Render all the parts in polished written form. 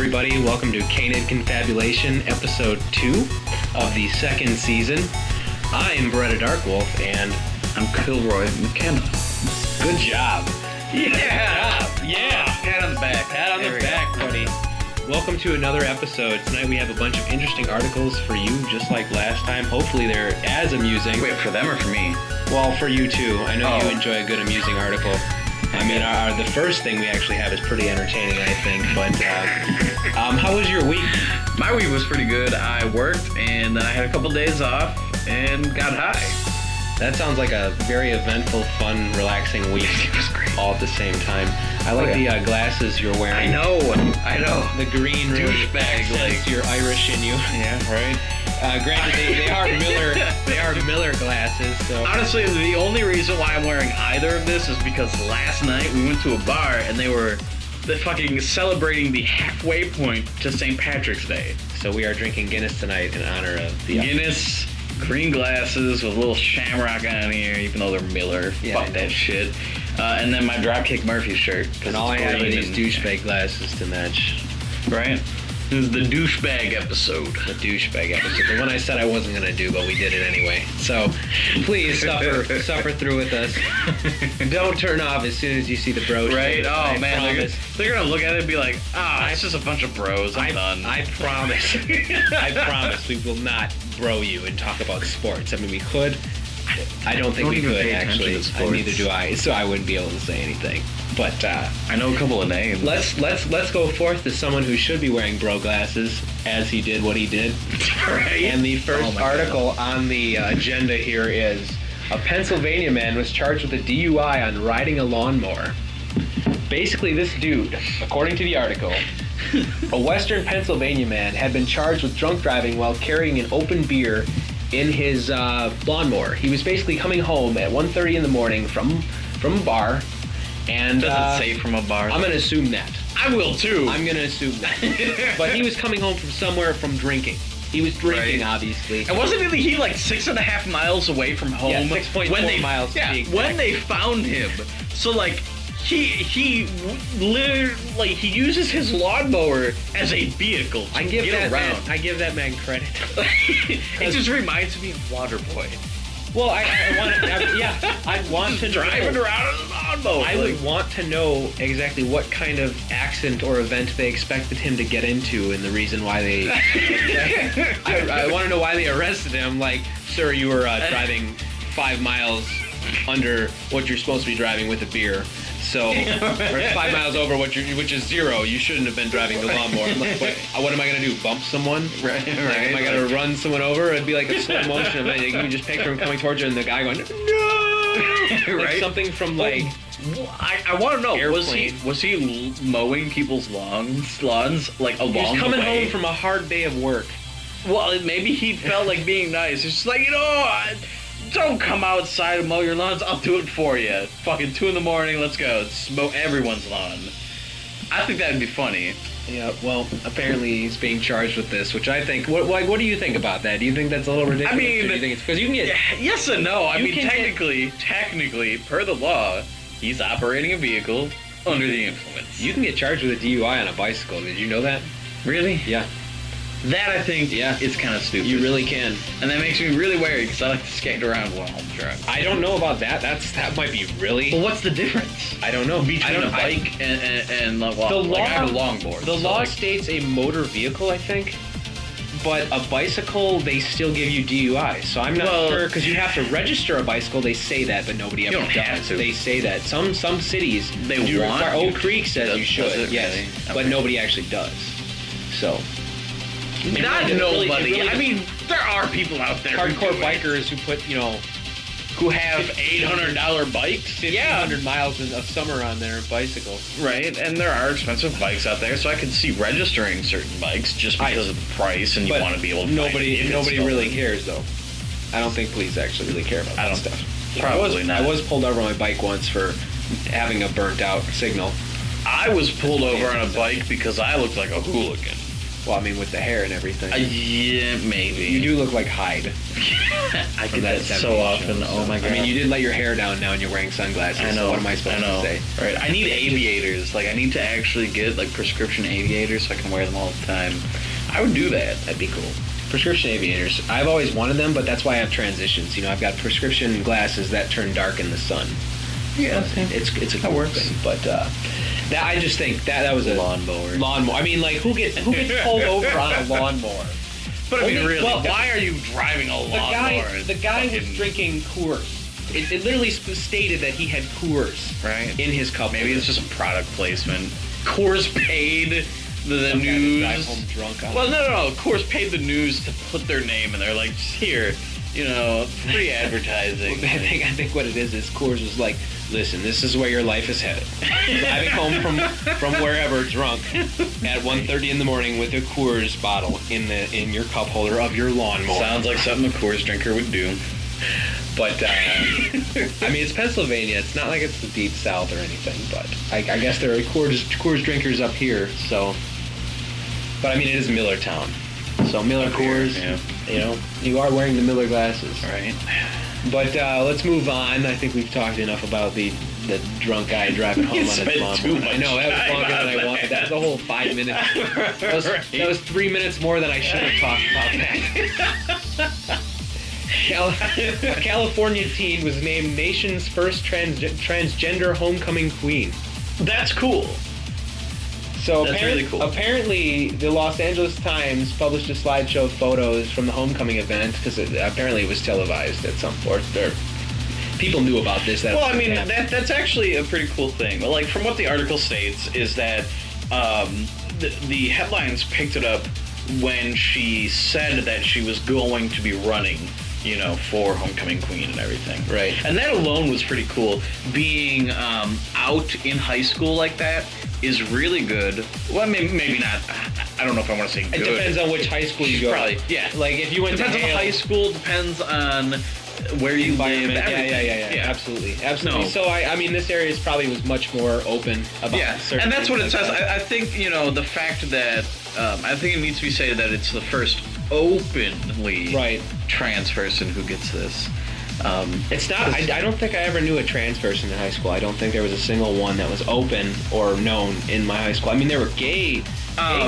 everybody. Welcome to Canid Confabulation, episode 2 of the second season. I'm Beretta Darkwolf, and I'm Kilroy, McKenna. Good job. Yeah! Pat on the back. Pat on the back, buddy. Welcome to another episode. Tonight we have a bunch of interesting articles for you, just like last time. Hopefully they're as amusing. Wait, for them or for me? Well, for you too. I know you enjoy a good amusing article. I mean, the first thing we actually have is pretty entertaining, I think. But how was your week? My week was pretty good. I worked, and then I had a couple days off, and got high. That sounds like a very eventful, fun, relaxing week. It was great. All at the same time. I like the glasses you're wearing. I know. The green douchebag, like you're Irish in you. Yeah, right. Granted, they are Miller. They are Miller glasses. So honestly, the only reason why I'm wearing either of this is because last night we went to a bar and they were fucking celebrating the halfway point to St. Patrick's Day. So we are drinking Guinness tonight in honor of the Guinness. Green glasses with a little shamrock on here, even though they're Miller. Yeah, fuck that shit. And then my Dropkick Murphy shirt. And all I have are these douchebag glasses to match. Right? This is the douchebag episode. The douchebag episode. The one I said I wasn't going to do, but we did it anyway. So please suffer through with us. Don't turn off as soon as you see the bro shit. Right? Oh, man. They're going to look at it and be like, it's just a bunch of bros. I'm done. I promise. I promise we will not bro you and talk about sports. I mean, we could. I don't think we could, actually. Neither do I, so I wouldn't be able to say anything. But I know a couple of names. Let's go forth to someone who should be wearing bro glasses, as he did what he did. Right. And the first article on the agenda here is a Pennsylvania man was charged with a DUI on riding a lawnmower. Basically, this dude, according to the article, a Western Pennsylvania man had been charged with drunk driving while carrying an open beer in his lawnmower. He was basically coming home at 1:30 in the morning from a bar. And doesn't say from a bar. I'm going to assume that. I will too. I'm going to assume that. But he was coming home from somewhere from drinking. He was drinking, obviously. And wasn't he like 6.5 miles away from home? Yeah, 6.4 miles. Yeah, when they found him. So like, he literally, like, he uses his lawnmower as a vehicle to get around. I give that man credit. It just reminds me of Waterboy. Well, I'd want to driving around on a lawnmower. I would want to know exactly what kind of accident or event they expected him to get into, and the reason why they. I want to know why they arrested him. Like, sir, you were driving 5 miles under what you're supposed to be driving with a beer. So, or 5 miles over which is 0. You shouldn't have been driving the lawnmower. What am I going to do? Bump someone? Right. Am I going to run someone over? It'd be like a slow motion. Like, you can just picture him coming towards you and the guy going, no! Like something from like... I want to know, Airplane. was he mowing people's lawns like along the way? He was coming home from a hard day of work. Well, maybe he felt like being nice. It's just like, don't come outside and mow your lawns. I'll do it for you. Fucking 2 in the morning. Let's go. Mow everyone's lawn. I think that'd be funny. Yeah. Well, apparently he's being charged with this, which I think. What do you think about that? Do you think that's a little ridiculous? I mean, do you think it's because you can get? Yes and no. I mean, technically, per the law, he's operating a vehicle under the influence. You can get charged with a DUI on a bicycle. Did you know that? Really? Yeah. That, I think, is kind of stupid. You really can. And that makes me really wary, because I like to skate around while I'm drunk. I don't know about that. That might be really... Well, what's the difference? I don't know. Between a bike and I have a longboard. The law states a motor vehicle, I think. But a bicycle, they still give you DUI. So I'm not sure, because you have to register a bicycle. They say that, but nobody ever does. Have to. They say that. Some cities... They do require... Oak Creek says you should, yes. Okay. But nobody actually does. So... Not nobody. I mean, there are people out there. Hardcore bikers who put, who have $800 bikes. 1,500 miles of summer on their bicycle. Right, and there are expensive bikes out there, so I can see registering certain bikes just because of the price, and you want to be able to nobody really cares, though. I don't think police actually really care about that stuff. Probably not. I was pulled over on my bike once for having a burnt out signal. I was pulled over on a bike because I looked like a hooligan. Well, I mean, with the hair and everything. Yeah, maybe. You do look like Hyde. I get that so often. Show, oh my god. I mean, you did let your hair down now and you're wearing sunglasses. I know. So what am I supposed to say? Right. I need aviators. Like, I need to actually get, like, prescription aviators so I can wear them all the time. I would do that. That'd be cool. Prescription aviators. I've always wanted them, but that's why I have transitions. You know, I've got prescription glasses that turn dark in the sun. Yeah, it's a cool thing. But that I just think that was a lawnmower. I mean, like who gets pulled over on a lawnmower? But I mean, really, why are you driving a lawnmower? The guy was drinking Coors. It literally stated that he had Coors in his cup. Maybe it's just a product placement. Coors paid the news. Drive home drunk on no. Coors paid the news to put their name, and they're like, here, you know, free advertising. I think what it is Coors was like, listen, this is where your life is headed. Driving home from wherever drunk at 1:30 in the morning with a Coors bottle in your cup holder of your lawnmower. Sounds like something a Coors drinker would do. But, I mean, it's Pennsylvania. It's not like it's the deep south or anything, but I guess there are Coors drinkers up here, so. But, I mean, it is Millertown. So, Miller Coors, you know, you are wearing the Miller glasses. Right. But let's move on. I think we've talked enough about the drunk guy driving home on his lawnmower. I know, that was longer than I wanted. That was a whole 5 minutes. That was 3 minutes more than I should have talked about that. A California teen was named nation's first transgender homecoming queen. That's cool. So That's really cool. Apparently, the Los Angeles Times published a slideshow of photos from the homecoming event because apparently it was televised at some point. People knew about this. Well, I mean, that's actually a pretty cool thing. Like, from what the article states is that the headlines picked it up when she said that she was going to be running, you know, for homecoming queen and everything. Right. And that alone was pretty cool. Being out in high school like that is really good. Well, maybe not. I don't know if I want to say good. It depends on which high school you go. Probably, yeah. Like if you went depends to on the high school, depends on where you live. Yeah. Absolutely. No. So I mean, this area was much more open about certain and that's what it things says. like I think, you know, the fact that I think it needs to be stated that it's the first openly trans person who gets this. It's not. I don't think I ever knew a trans person in high school. I don't think there was a single one that was open or known in my high school. I mean, there were gay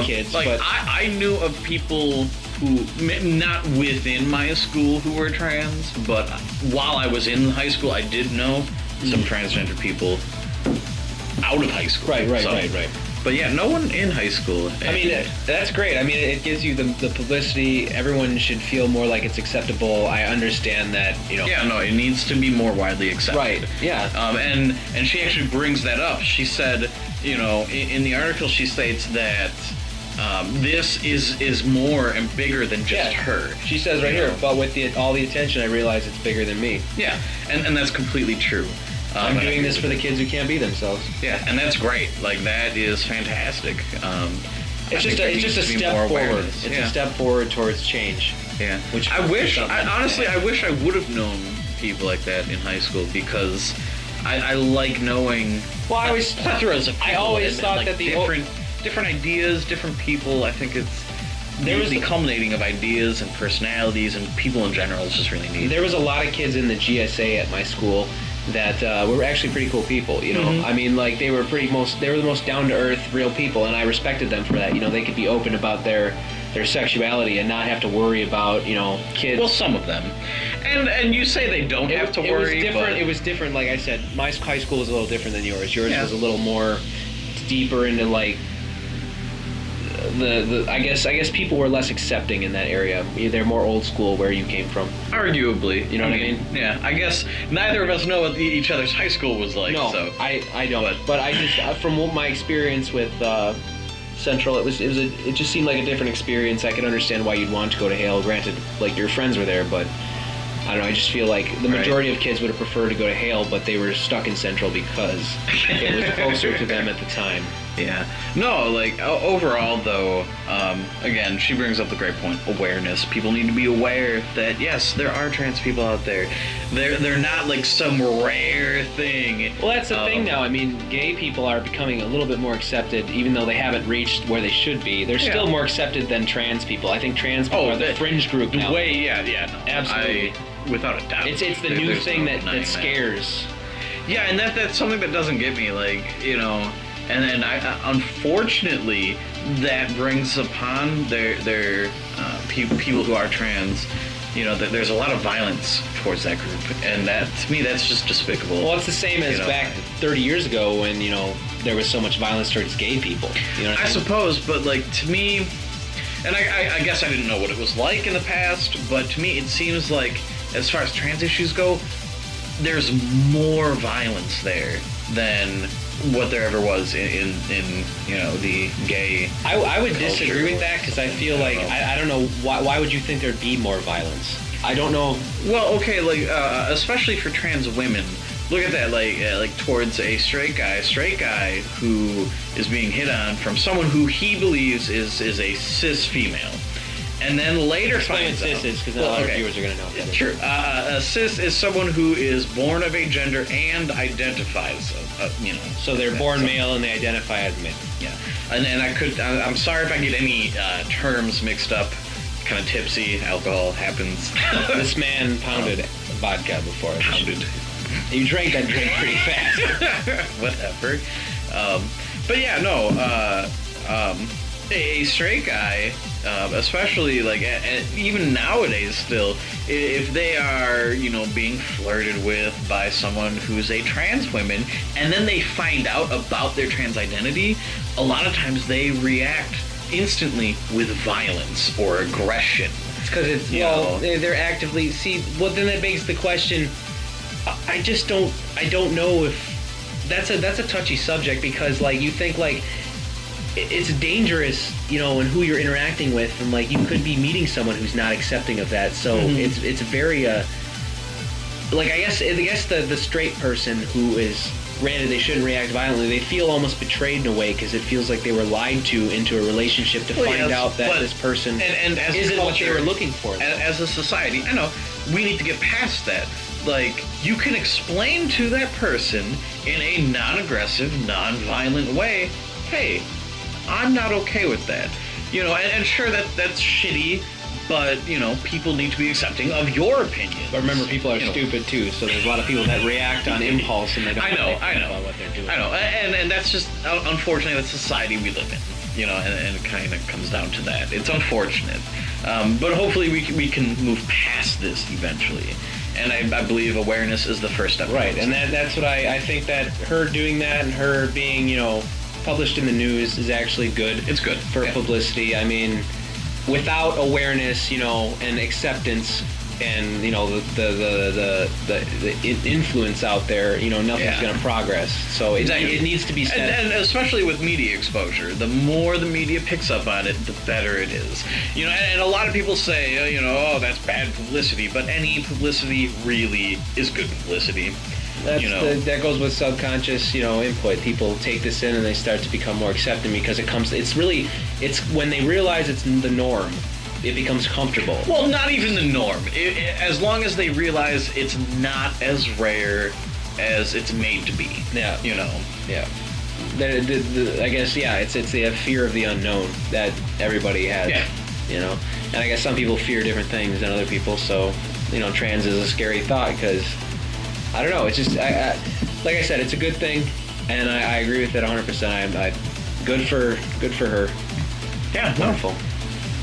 kids, like, but I knew of people who, not within my school, who were trans, but while I was in high school, I did know some transgender people out of high school. Right. But yeah, no one in high school. I mean, that's great. I mean, it gives you the publicity. Everyone should feel more like it's acceptable. I understand that, you know. Yeah, no, it needs to be more widely accepted. Right, yeah. And she actually brings that up. She said, you know, in the article she states that this is more and bigger than just her. She says right here, but with all the attention, I realize it's bigger than me. Yeah, and that's completely true. I'm doing this for the kids who can't be themselves. Yeah, and that's great. Like, that is fantastic. It's just a step forward. It's a step forward towards change. Yeah. Which I wish I would have known people like that in high school, because I like knowing. Well, I always thought that the different ideas, different people. I think it's the culminating of ideas and personalities and people in general is just really neat. There was a lot of kids in the GSA at my school that were actually pretty cool people, you know. Mm-hmm. I mean, like, they were the most down-to-earth, real people, and I respected them for that. You know, they could be open about their sexuality and not have to worry about, you know, kids. Well, some of them. And you say they don't have to worry, It was different, like I said. My high school was a little different than yours. Yours was a little more deeper into, like, I guess people were less accepting in that area. They're more old school where you came from. Arguably. You know what I mean? Yeah. I guess neither of us know what each other's high school was like. No, so. I don't. But I just, from my experience with Central, it just seemed like a different experience. I could understand why you'd want to go to Hale. Granted, like, your friends were there, but I don't know, I just feel like the majority of kids would have preferred to go to Hale, but they were stuck in Central because it was closer to them at the time. Yeah. No, like overall though, again, she brings up the great point, awareness. People need to be aware that yes, there are trans people out there. They're not like some rare thing. Well, that's the thing now. I mean, gay people are becoming a little bit more accepted, even though they haven't reached where they should be. They're still more accepted than trans people. I think trans people are the fringe group now. No, absolutely. Without a doubt. It's the new thing that scares. Yeah, and that's something that doesn't get me, like, you know. And then, unfortunately, that brings upon their people who are trans, you know, that there's a lot of violence towards that group, and that, to me, that's just despicable. Well, it's the same as back 30 years ago when, you know, there was so much violence towards gay people. You know what I mean? suppose, but, like, to me, and I guess I didn't know what it was like in the past, but to me, it seems like, as far as trans issues go, there's more violence there than what there ever was in you know, the gay I would disagree with that, because I feel like I don't know why would you think there'd be more violence? I don't know. Well, okay, like especially for trans women, look at that, like towards a straight guy who is being hit on from someone who he believes is a cis female. And then later finds out... cis is, because not a lot of viewers are going to know. Yeah, true. A cis is someone who is born of a gender and identifies, you know. So they're born male and they identify as male. Yeah. And I'm sorry if I get any terms mixed up. Kind of tipsy. Alcohol happens. This man pounded vodka before. Pounded. You drank that drink pretty fast. Whatever. But yeah, no. A straight guy, especially like even nowadays still, if they are, you know, being flirted with by someone who's a trans woman, and then they find out about their trans identity, a lot of times they react instantly with violence or aggression. It's because it's, they're actively, then that begs the question, I don't know if, that's a touchy subject, because like you think like, it's dangerous, you know, in who you're interacting with, and like you could be meeting someone who's not accepting of that. So it's very like I guess the straight person who is, granted they shouldn't react violently, they feel almost betrayed in a way, because it feels like they were lied to into a relationship to find out that this person and as isn't culture, what they were looking for. As a society, I know we need to get past that. Like, you can explain to that person in a non-aggressive, non-violent way, hey, I'm not okay with that. You know, and sure, that's shitty, but, you know, people need to be accepting of your opinion. But remember, people are stupid too, so there's a lot of people that react on impulse and they don't I know. about what they're doing. I know, and that's just, unfortunately, the society we live in, you know, and it kind of comes down to that. It's unfortunate. But hopefully we can move past this eventually. And I believe awareness is the first step. Right, and that's what I think, that her doing that and her being, you know, published in the news is actually good. It's good for publicity. I mean, without awareness, you know, and acceptance, and you know the influence out there, you know, nothing's going to progress. So it needs to be said. And especially with media exposure, the more the media picks up on it, the better it is. You know, and a lot of people say, you know, oh, that's bad publicity, but any publicity really is good publicity. That goes with subconscious, you know, input. People take this in and they start to become more accepting, because it's when they realize it's the norm, it becomes comfortable. Well, not even the norm. As long as they realize it's not as rare as it's made to be. Yeah. You know. Yeah. I guess, it's the fear of the unknown that everybody has. Yeah. You know, and I guess some people fear different things than other people. So, you know, trans is a scary thought, because I don't know. It's just, like I said, it's a good thing, and I agree with it 100%. Good for her. Yeah, wonderful,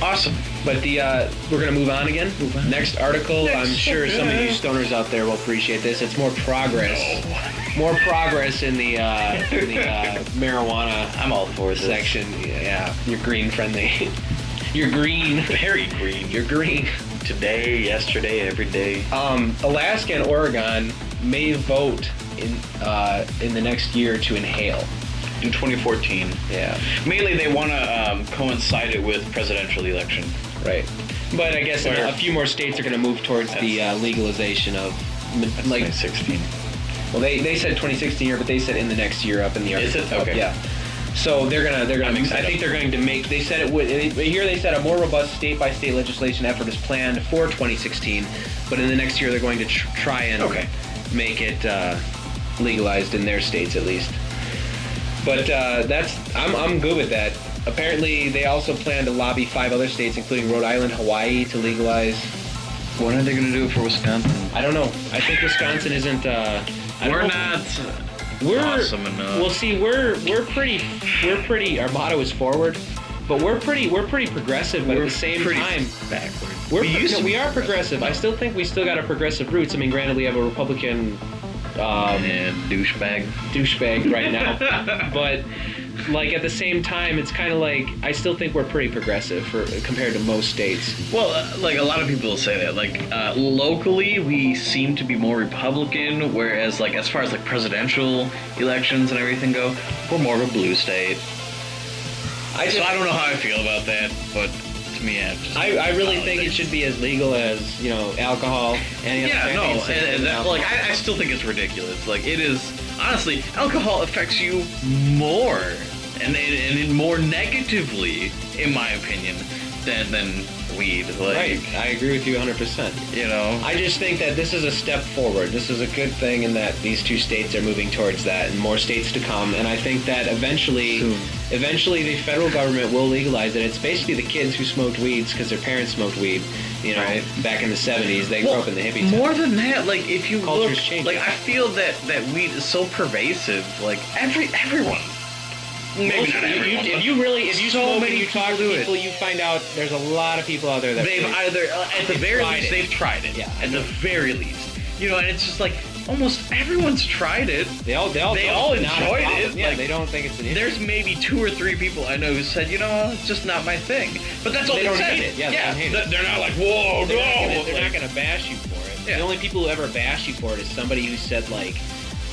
awesome. But we're gonna move on again. Next article. I'm sure some of you stoners out there will appreciate this. It's more progress. More progress in the marijuana. I'm all for this section. Yeah, you're green friendly. You're green. Very green. You're green. Today, yesterday, every day. Alaska and Oregon may vote in the next year to inhale. In 2014. Yeah. Mainly they want to coincide it with presidential election. Right. But I guess a few more states are going to move towards the legalization of... like 2016. Well, they said 2016 here, but they said in the next year up in the article. Is it? Okay. Yeah. So they're gonna. I'm I excited. think they're going to make. They said it would. Here they said a more robust state-by-state legislation effort is planned for 2016, but in the next year they're going to try and make it legalized in their states at least. But I'm good with that. Apparently, they also plan to lobby 5 other states, including Rhode Island, Hawaii, to legalize. When are they going to do it for Wisconsin? I don't know. I think Wisconsin isn't. We're not awesome enough. Well, see, we're pretty. Our motto is forward, but we're pretty progressive. But at the same time, backward. We are progressive. I still think we still got our progressive roots. I mean, granted, we have a Republican. And douchebag right now, but like at the same time, it's kind of like I still think we're pretty progressive compared to most states. Well, like a lot of people say that. Like locally, we seem to be more Republican, whereas like as far as like presidential elections and everything go, we're more of a blue state. I don't know how I feel about that, but to me, I really think it should be as legal as alcohol. I still think it's ridiculous. Like it is honestly, alcohol affects you more and more negatively, in my opinion, than weed. Like, right, I agree with you 100%. You know, I just think that this is a step forward. This is a good thing in that these 2 states are moving towards that, and more states to come. And I think that eventually the federal government will legalize it. It's basically the kids who smoked weeds because their parents smoked weed. Right. Back in the 70s, they grew up in the hippie time. More than that, like if you Culture's look, changing. like I feel that weed is so pervasive. Like everyone. Maybe not everyone. If you so smoke many and you talk to people do people, you find out there's a lot of people out there that they've either at the very least they've tried it. Yeah, at the very least, and it's just like almost everyone's tried it. They all enjoyed it. Yeah, like, they don't think it's an issue. There's maybe 2 or 3 people I know who said, it's just not my thing. But that's all they they don't said. hate it. Yeah, they don't hate it. They're not like, whoa, They're not gonna bash you for it. Yeah. The only people who ever bash you for it is somebody who said like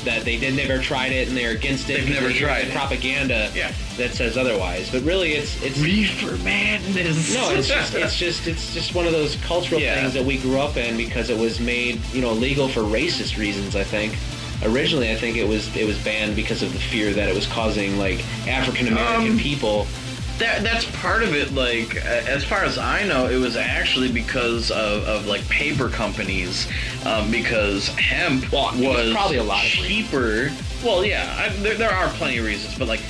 that they never tried it and they're against it. They've never tried the propaganda that says otherwise. But really, it's reefer madness. No, it's just one of those cultural things that we grew up in because it was made legal for racist reasons. I think. Originally, I think it was banned because of the fear that it was causing like African American people. That's part of it. Like as far as I know, it was actually because of like paper companies, because hemp was probably a lot cheaper. Well, yeah, there are plenty of reasons, but like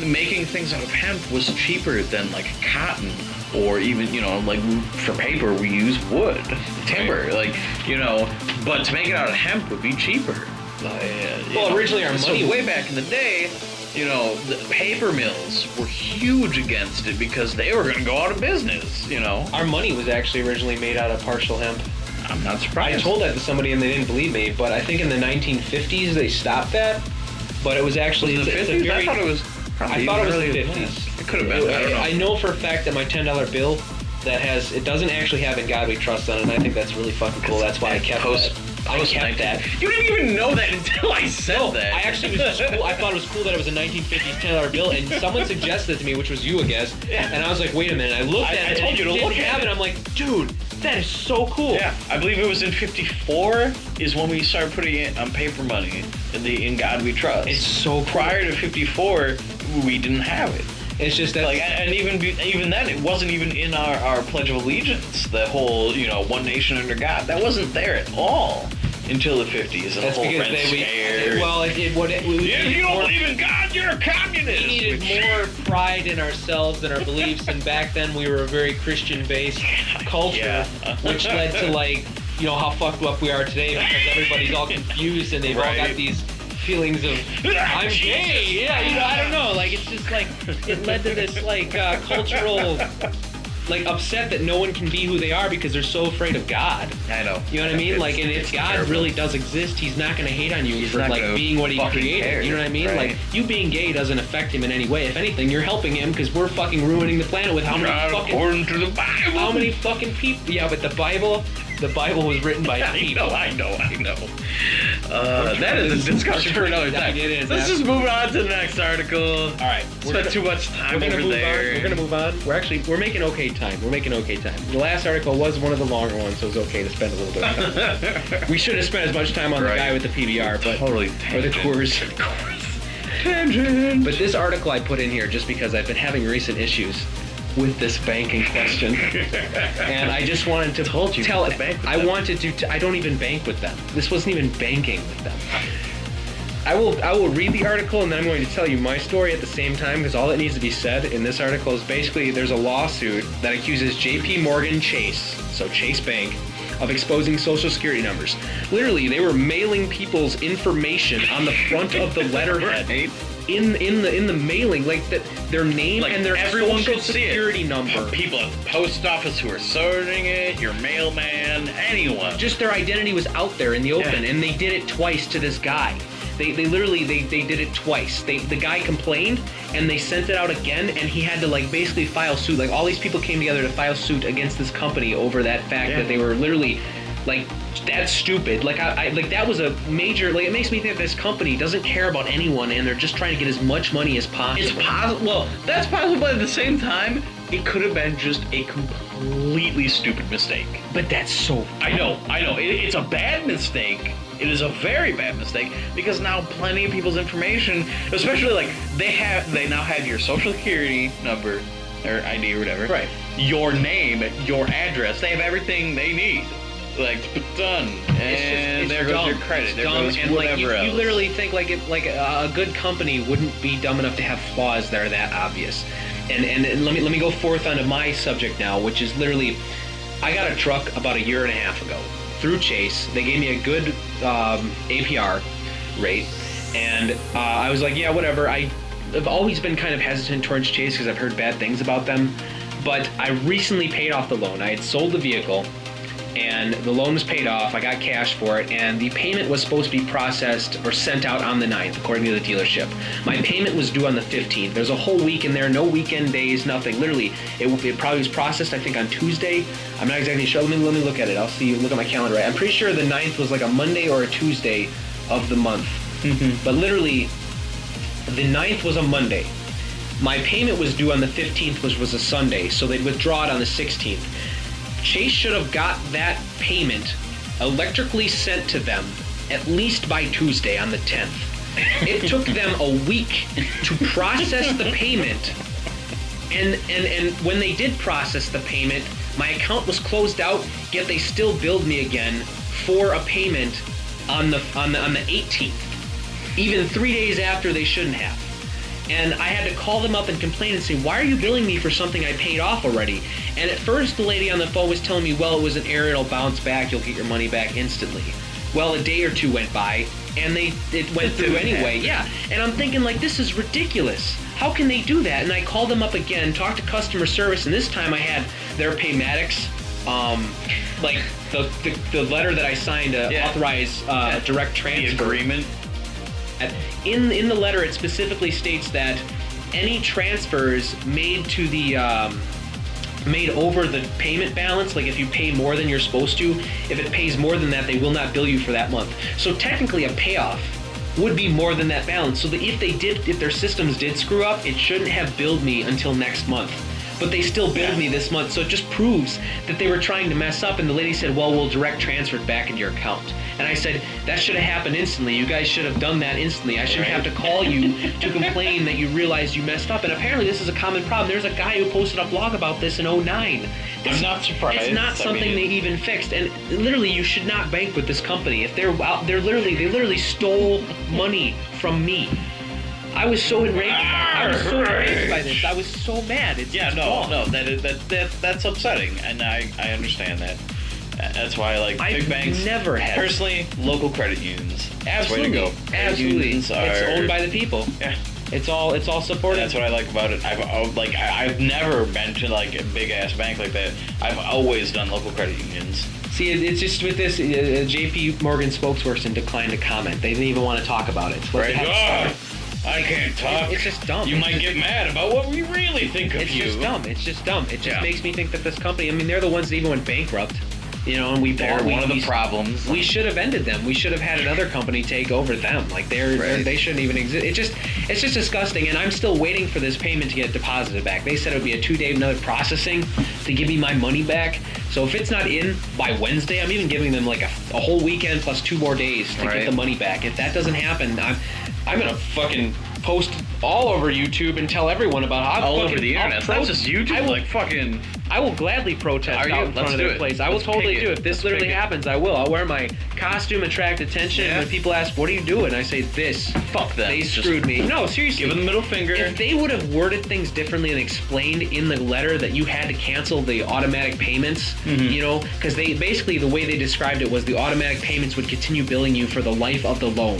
making things out of hemp was cheaper than like cotton. Or even, like for paper, we use wood, timber, right. But to make it out of hemp would be cheaper. Originally our money way back in the day, the paper mills were huge against it because they were going to go out of business, Our money was actually originally made out of partial hemp. I'm not surprised. I told that to somebody and they didn't believe me, but I think in the 1950s they stopped that. But it was actually the 50s? I thought it was probably the 50s. It could have been. I don't know. I know for a fact that my $10 bill it doesn't actually have "In God We Trust" on it, and I think that's really fucking cool. That's why I kept that. I kept that. You didn't even know that until I said that. I actually was just cool. I thought it was cool that it was a 1950s $10 bill, and someone suggested it to me, which was you, I guess. Yeah. And I was like, wait a minute. I looked at it. I told you to look at it. I'm like, dude, that is so cool. Yeah, I believe it was in '54 is when we started putting it on paper money in God We Trust. It's so cool. Prior to '54, we didn't have it. It's just that, and even then, it wasn't even in our Pledge of Allegiance. The whole, one nation under God, that wasn't there at all until the '50s. That's the whole because if you don't believe in God, you're a communist. We needed more pride in ourselves and our beliefs, and back then we were a very Christian-based culture, which led to how fucked up we are today because everybody's all confused and they've all got these feelings of I'm gay. Yeah, I don't know. Like it's just like it led to this cultural upset that no one can be who they are because they're so afraid of God. I know. You know what I mean? And if God terrible. Really does exist, he's not going to hate on you He's for being what he created. Care. You know what I mean? Right. You being gay doesn't affect him in any way. If anything, you're helping him because we're fucking ruining the planet with according to the Bible. How many fucking people? Yeah, but the Bible was written by people. I know. That is a discussion for another time. Let's just move on to the next article. All right. Spent too much time over there. We're gonna move on. We're making okay time. The last article was one of the longer ones, so it was okay to spend a little bit of time. We should have spent as much time on the guy with the PBR, but totally or the Coors. Tangent. But this article I put in here just because I've been having recent issues with this bank in question, and I just wanted to tell it. I wanted to. I don't even bank with them. This wasn't even banking with them. I will read the article, and then I'm going to tell you my story at the same time, because all that needs to be said in this article is basically there's a lawsuit that accuses JPMorgan Chase, so Chase Bank, of exposing social security numbers. Literally, they were mailing people's information on the front of the letterhead. Right. In the mailing, like their name Like and their everyone social could see security it. number. People at the post office who are sorting it, your mailman, anyone. Just their identity was out there in the open, and they did it twice to this guy. They literally did it twice. The guy complained, and they sent it out again, and he had to basically file suit. Like, all these people came together to file suit against this company over that fact that they were literally that's stupid. That was a major. It makes me think this company doesn't care about anyone, and they're just trying to get as much money as possible. It's possible. Well, that's possible, but at the same time, it could have been just a completely stupid mistake. But that's so. I know. It's a bad mistake. It is a very bad mistake, because now plenty of people's information, especially they now have your social security number or ID or whatever. Right. Your name, your address. They have everything they need. Done. And there goes your credit. There goes whatever else. You literally think a good company wouldn't be dumb enough to have flaws that are that obvious. And let me go forth onto my subject now, which is literally, I got a truck about a year and a half ago through Chase. They gave me a good APR rate, and I was like, yeah, whatever. I've always been kind of hesitant towards Chase because I've heard bad things about them, but I recently paid off the loan. I had sold the vehicle, and the loan was paid off. I got cash for it, and the payment was supposed to be processed or sent out on the 9th, according to the dealership. My payment was due on the 15th. There's a whole week in there, no weekend days, nothing. Literally, it probably was processed, I think, on Tuesday. I'm not exactly sure. Let me look at it. I'll see. Look at my calendar. I'm pretty sure the 9th was like a Monday or a Tuesday of the month. Mm-hmm. But literally, the 9th was a Monday. My payment was due on the 15th, which was a Sunday, so they'd withdraw it on the 16th. Chase should have got that payment electrically sent to them at least by Tuesday on the 10th. It took them a week to process the payment, and when they did process the payment, my account was closed out, yet they still billed me again for a payment on the 18th, even 3 days after they shouldn't have. And I had to call them up and complain and say, why are you billing me for something I paid off already? And at first the lady on the phone was telling me, well, it was an error, it'll bounce back, you'll get your money back instantly. Well, a day or two went by, and it went through anyway. Yeah, and I'm thinking, this is ridiculous. How can they do that? And I called them up again, talked to customer service, and this time I had their paymatics, the letter that I signed to authorize direct transfer. The agreement. In the letter, it specifically states that any transfers made to the made over the payment balance, if you pay more than you're supposed to, if it pays more than that, they will not bill you for that month. So technically, a payoff would be more than that balance. So that if their systems did screw up, it shouldn't have billed me until next month. But they still billed me this month, so it just proves that they were trying to mess up. And the lady said, well, we'll direct transfer it back into your account. And I said, that should have happened instantly. You guys should have done that instantly. I shouldn't have to call you to complain that you realized you messed up. And apparently this is a common problem. There's a guy who posted a blog about this in 2009. I'm not surprised. It's not something they even fixed. And literally, you should not bank with this company. If they're out, they literally stole money from me. I was so enraged. I was so enraged by this. I was so mad. That's upsetting, and I understand that. That's why I like big banks. Never had. Personally, local credit unions. Absolutely. Way to go. Absolutely. It's owned by the people. Yeah. It's all supported. That's what I like about it. I've never been to a big ass bank like that. I've always done local credit unions. See, it's just with this, JPMorgan spokesperson declined to comment. They didn't even want to talk about it. Right. I can't talk. It's just dumb. You might get mad about what we really think of you. It's just dumb. It just makes me think that this company, they're the ones that even went bankrupt. And they're one of the problems. We should have ended them. We should have had another company take over them. They shouldn't even exist. It's just disgusting. And I'm still waiting for this payment to get deposited back. They said it would be a 2-day another processing to give me my money back. So if it's not in by Wednesday, I'm even giving them a whole weekend plus 2 more days to get the money back. If that doesn't happen, I'm gonna fucking post all over YouTube and tell everyone about how all over the internet. It's not just YouTube. I will gladly protest out in front of their place. I will totally do it. If this literally happens, I will. I'll wear my costume, attract attention, and when people ask, what are you doing? I say, this. Fuck them. They screwed me. No, seriously. Give them the middle finger. If they would have worded things differently and explained in the letter that you had to cancel the automatic payments, you know, because they basically, the way they described it was the automatic payments would continue billing you for the life of the loan.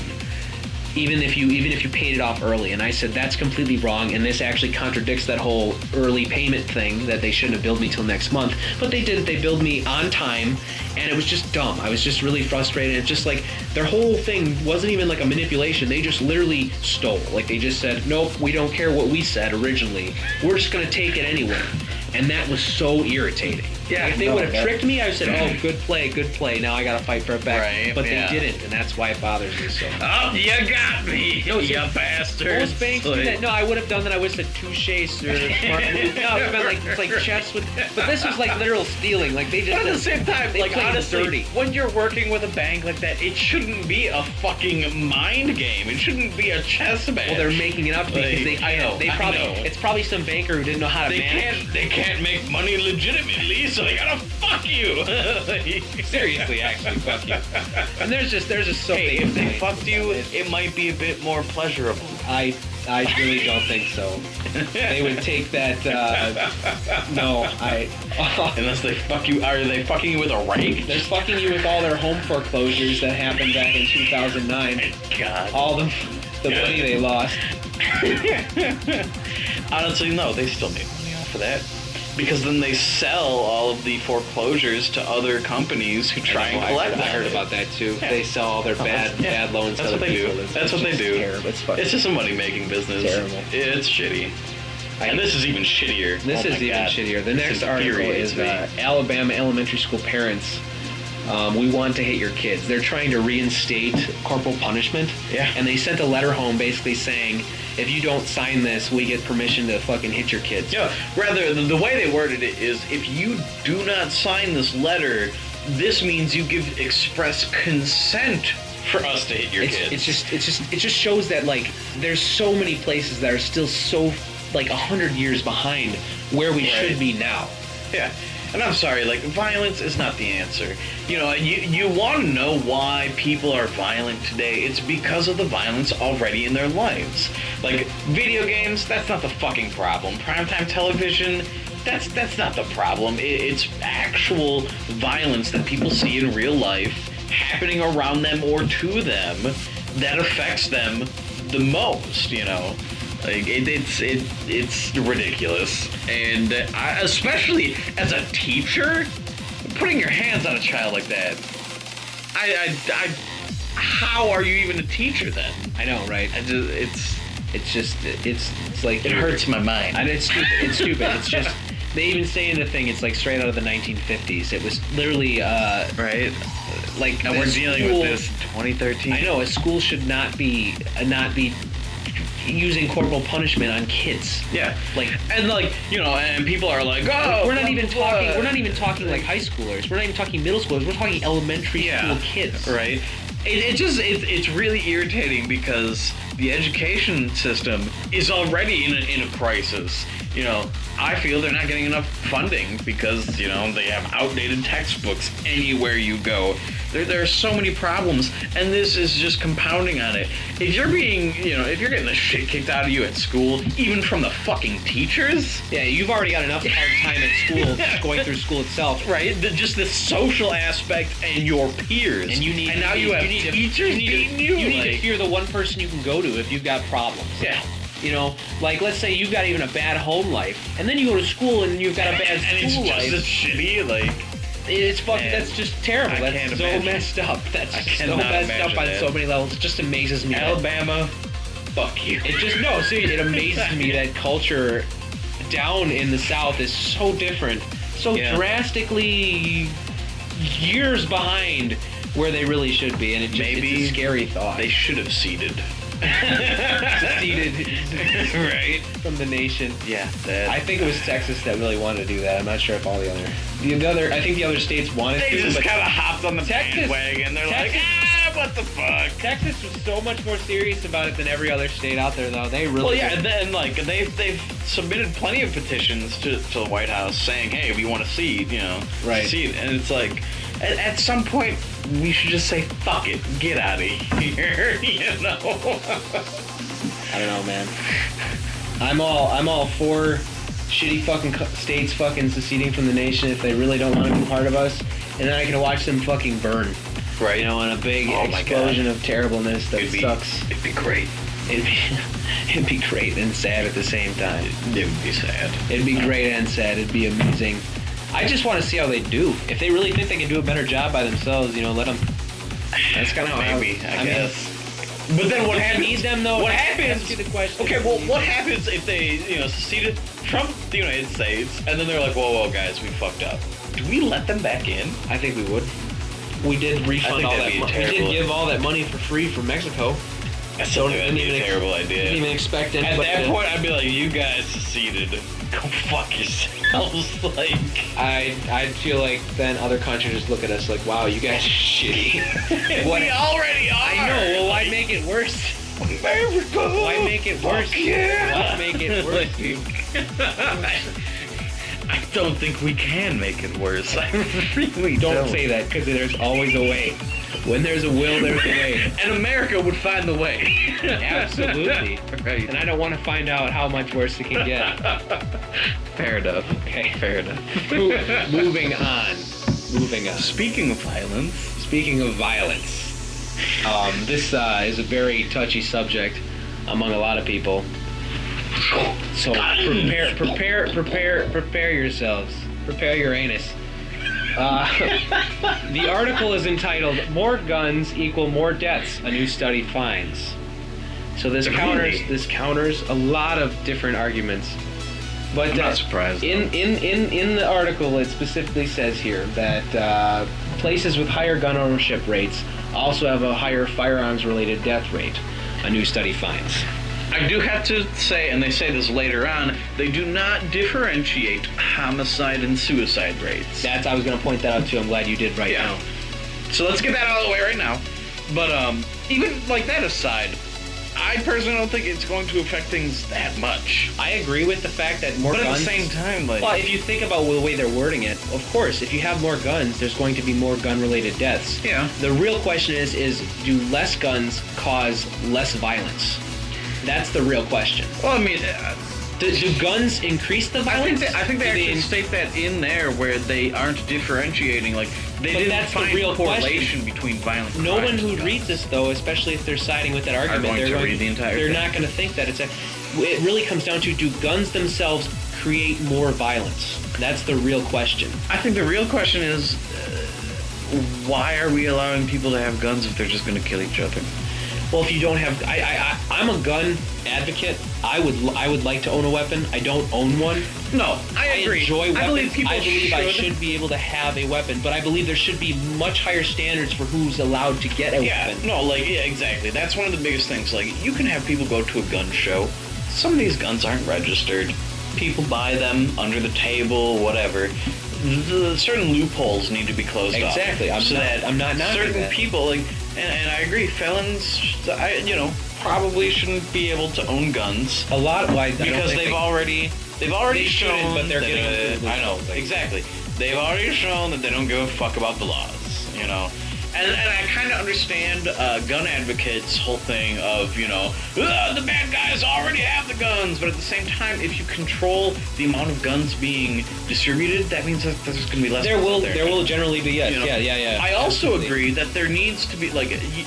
Even if you paid it off early. And I said, that's completely wrong, and this actually contradicts that whole early payment thing that they shouldn't have billed me till next month. But they didn't. They billed me on time, and it was just dumb. I was just really frustrated. It's just like their whole thing wasn't even like a manipulation. They just literally stole. Like they just said, nope, we don't care what we said originally. We're just going to take it anyway. And that was so irritating. Yeah, like if they would have tricked me, I would have said, oh, good play. Now I got to fight for it back. Right, but they didn't, and that's why it bothers me so much. Oh, you got me, no, you bastard. Most banks do that. No, I would have done that. I would have said touche, sir. Smart move. No, it's been like, it's like chess with... But this was like literal stealing. Like they just... But at the same time, like honestly, dirty. When you're working with a bank like that, it shouldn't be a fucking mind game. It shouldn't be a chess match. Well, they're making it up because they... I know. It's probably some banker who didn't know how to manage. They can't make money legitimately, so they gotta fuck you. Seriously, actually, fuck you. And there's just so many. If they fucked you, it might be a bit more pleasurable. I really don't think so. They would take that. No, unless they fuck you. Are they fucking you with a rake? They're fucking you with all their home foreclosures that happened back in 2009. God. All the money they lost. Honestly, no, they still make money off of that. Because then they sell all of the foreclosures to other companies who try and collect them. I heard about that too. Yeah. They sell all their bad loans to other people. That's what they do. Terrible. It's just a money-making business. Terrible. It's shitty. And this is even shittier. This is even shittier. The next article is Alabama elementary school parents. We want to hit your kids. They're trying to reinstate corporal punishment. Yeah. And they sent a letter home basically saying, if you don't sign this, we get permission to fucking hit your kids. Yeah. Rather, the way they worded it is, if you do not sign this letter, this means you give express consent for us to hit your kids. It just shows that like there's so many places that are still so like 100 years behind where we should be now. Yeah. And I'm sorry, like, violence is not the answer. You know, you want to know why people are violent today. It's because of the violence already in their lives. Like, video games, that's not the fucking problem. Primetime television, that's not the problem. It's actual violence that people see in real life happening around them or to them that affects them the most, you know? Like it's ridiculous, and especially as a teacher, putting your hands on a child like that. How are you even a teacher then? I know, right? It's like it hurts my mind. And it's stupid. It's stupid. It's just they even say in the thing it's like straight out of the 1950s. It was literally right. Like and we're dealing with this in 2013. I know a school should not be using corporal punishment on kids. Yeah. Like and like, you know, and people are like, oh, we're not even talking like high schoolers. We're not even talking middle schoolers. We're talking elementary school kids. Right. It's really irritating because the education system is already in a crisis. You know, I feel they're not getting enough funding because, you know, they have outdated textbooks anywhere you go. There are so many problems, and this is just compounding on it. If you're getting the shit kicked out of you at school, even from the fucking teachers... Yeah, you've already got enough hard time at school, just going through school itself. Right, just the social aspect and your peers. And you need teachers beating you. You need to fear the one person you can go to if you've got problems. Yeah. You know, like let's say you've got even a bad home life, and then you go to school and you've got a bad school life. And it's just as shitty, like... It's fucking. Man, that's just terrible. That's so messed up. That's so messed up on so many levels. It just amazes me. Alabama, fuck you. It just it amazes me that culture down in the South is so different, so drastically years behind where they really should be, and it's a scary thought. They should have seceded. Seceded, right, from the nation. Yeah, I think it was Texas that really wanted to do that. I'm not sure if all the other. I think the other states wanted to. They just kind of hopped on the bandwagon. They're like, what the fuck? Texas was so much more serious about it than every other state out there, though. They really. Well, yeah, and then like they've submitted plenty of petitions to the White House saying, hey, we want to see, Right. see, and it's like, at some point we should just say, fuck it, get out of here, I don't know, man. I'm all for shitty fucking states fucking seceding from the nation if they really don't want to be part of us, and then I can watch them fucking burn. Right. In a big explosion of terribleness that sucks. It'd be great. It'd be great and sad at the same time. It would be sad. It'd be great and sad. It'd be amazing. I just want to see how they do. If they really think they can do a better job by themselves, let them. That's kind of how I guess. But then what happens? You need them though. What happens? Ask you the question. Okay, well, what happens if they, seceded from the United States, and then they're like, whoa, guys, we fucked up. Do we let them back in? I think we would. We did refund all that money. We did give all that money for free from Mexico. So that'd be a terrible idea. Didn't even expect it. At that point, I'd be like, you guys seceded. Go fuck yourselves. Like, I'd feel like then other countries just look at us like, wow, you guys are shitty. We already are. I know. Well, why make it worse? America. Why make it worse? Yeah. Why make it worse? I don't think we can make it worse. I really don't say that, because there's always a way. When there's a will, there's a way. And America would find the way. Absolutely. Right. And I don't want to find out how much worse it can get. Fair enough. Okay. Fair enough. Moving on. Speaking of violence. This is a very touchy subject among a lot of people. So prepare yourselves. Prepare your anus. The article is entitled "More Guns Equal More Deaths, A New Study Finds." So this counters a lot of different arguments. But I'm not surprised. In the article, it specifically says here that places with higher gun ownership rates also have a higher firearms-related death rate. A new study finds. I do have to say, and they say this later on, they do not differentiate homicide and suicide rates. I was going to point that out too. I'm glad you did right now. So let's get that out of the way right now. But even like that aside, I personally don't think it's going to affect things that much. I agree with the fact that more guns... But at the same time, like... Well, if you think about the way they're wording it, of course, if you have more guns, there's going to be more gun-related deaths. Yeah. The real question is do less guns cause less violence? That's the real question. Well, I mean... do guns increase the violence? I think they actually state that in there where they aren't differentiating. Like, they didn't find a correlation between violent crimes. No one who reads this, though, especially if they're siding with that argument, they're not going to think that it really comes down to, do guns themselves create more violence? That's the real question. I think the real question is, why are we allowing people to have guns if they're just going to kill each other? Well, if you don't have, I'm a gun advocate. I would like to own a weapon. I don't own one. No, I agree. I enjoy weapons. I believe I should be able to have a weapon, but I believe there should be much higher standards for who's allowed to get a weapon. No, exactly. That's one of the biggest things. Like, you can have people go to a gun show. Some of these guns aren't registered. People buy them under the table, whatever. Certain loopholes need to be closed off. Exactly. I'm not certain people, and I agree, felons, probably shouldn't be able to own guns. A lot, because they've already shown, but they're getting. I know, exactly. They've already shown that they don't give a fuck about the laws, And I kind of understand gun advocates' whole thing of, the bad guys already have the guns, but at the same time, if you control the amount of guns being distributed, that means that there's going to be less. There will generally be, yes. Yeah. I also agree that there needs to be,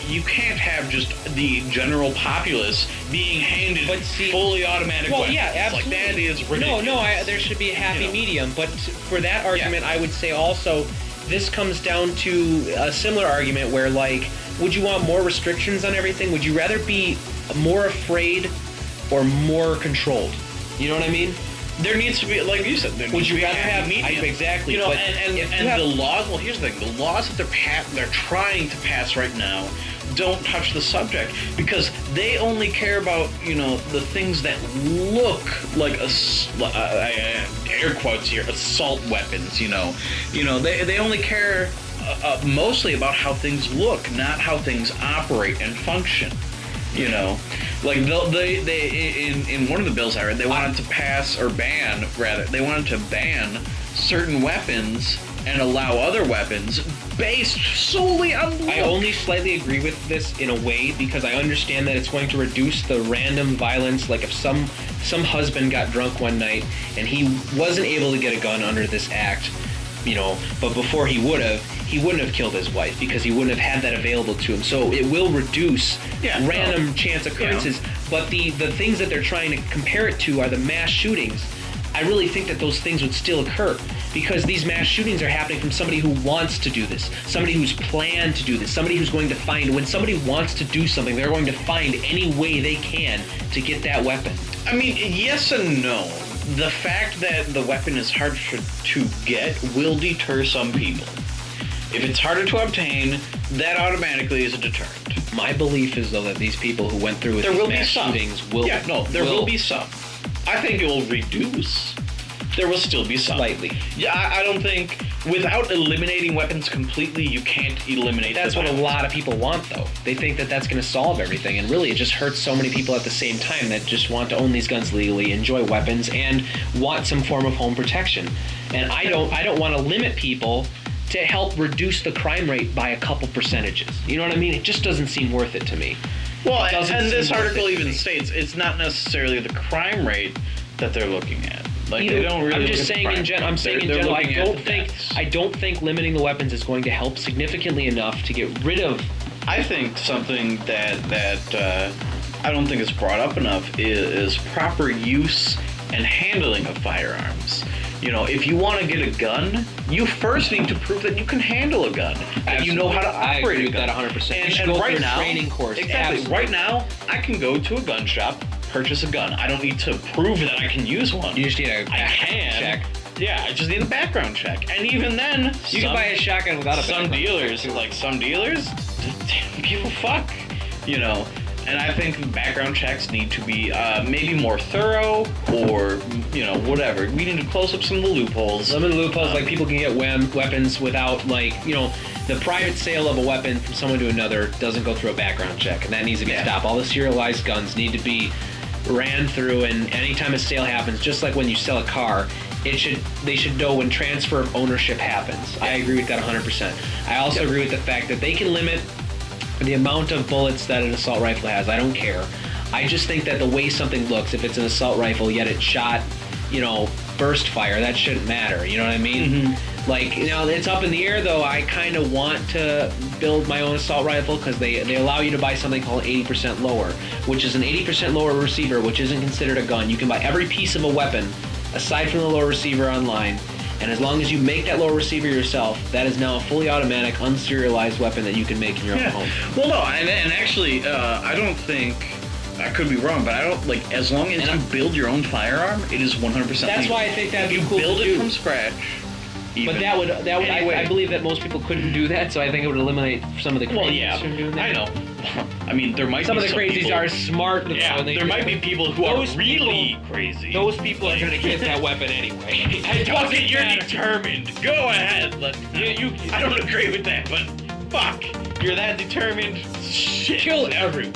you can't have just the general populace being handed fully automatic weapons. Yeah, absolutely. That is ridiculous. There should be a happy medium, but for that argument, I would say also, this comes down to a similar argument where, would you want more restrictions on everything? Would you rather be more afraid or more controlled? You know what I mean? There needs to be, like you said, would you rather have medium? Exactly. And the laws. Well, here's the thing: the laws that they're trying to pass right now don't touch the subject because they only care about the things that look like air quotes here, assault weapons. They only care mostly about how things look, not how things operate and function. You know, like they in one of the bills I read, they wanted to they wanted to ban certain weapons and allow other weapons based solely on look. I only slightly agree with this in a way because I understand that it's going to reduce the random violence. Like if some husband got drunk one night and he wasn't able to get a gun under this act, you know, but before he wouldn't have killed his wife because he wouldn't have had that available to him. So it will reduce random chance occurrences. Yeah. But the things that they're trying to compare it to are the mass shootings. I really think that those things would still occur because these mass shootings are happening from somebody who wants to do this, somebody who's planned to do this, somebody who's going to find, when somebody wants to do something, they're going to find any way they can to get that weapon. I mean, yes and no. The fact that the weapon is hard to get will deter some people. If it's harder to obtain, that automatically is a deterrent. My belief is, though, that these people who went through with these mass shootings will... Yeah, no, there will be some. I think it will reduce. There will still be some. Slightly. Yeah, I don't think... Without eliminating weapons completely, you can't eliminate That's what a lot of people want, though. They think that that's going to solve everything, and really it just hurts so many people at the same time that just want to own these guns legally, enjoy weapons, and want some form of home protection. And I don't want to limit people to help reduce the crime rate by a couple percentages. You know what I mean? It just doesn't seem worth it to me. Well, and this article even states it's not necessarily the crime rate that they're looking at. Like they don't really. I'm just saying in general. I'm saying in general. I don't think limiting the weapons is going to help significantly enough to get rid of. I think something that I don't think is brought up enough is proper use and handling of firearms. You know, if you want to get a gun, you first need to prove that you can handle a gun. And you know how to operate a gun. I agree with that 100%. And right now, training course. Exactly. Absolutely. Right now, I can go to a gun shop, purchase a gun. I don't need to prove that I can use one. You just need a background check. Yeah, I just need a background check. And even then, you can buy a shotgun without a background check. Some dealers, people fuck, you know. And I think background checks need to be maybe more thorough, or you know, whatever. We need to close up some of the loopholes. Some of the loopholes, like people can get weapons without, like, you know, the private sale of a weapon from someone to another doesn't go through a background check, and that needs to be stopped. All the serialized guns need to be ran through, and anytime a sale happens, just like when you sell a car, they should know when transfer of ownership happens. I agree with that 100%. I also agree with the fact that they can limit the amount of bullets that an assault rifle has. I don't care. I just think that the way something looks, if it's an assault rifle yet it shot, you know, burst fire, that shouldn't matter. You know what I mean? Mm-hmm. Like, you know, it's up in the air, though. I kind of want to build my own assault rifle because they allow you to buy something called 80% lower, which is an 80% lower receiver, which isn't considered a gun. You can buy every piece of a weapon aside from the lower receiver online. And as long as you make that lower receiver yourself, that is now a fully automatic, unserialized weapon that you can make in your own home. Well, no, and actually, I don't think, I could be wrong, but I don't, like, as long as you build your own firearm, it is 100% That's legal. why I think that'd be cool to do. You build it from scratch. But that would anyway. I believe that most people couldn't do that, so I think it would eliminate some of the crazies from doing that. I know. I mean, there might some be of the crazies people, are smart. Yeah, there might be people who are really crazy. Those people are going to get that weapon anyway. You're determined. Go ahead. I don't agree with that, but fuck. You're that determined. Shit. Kill everyone.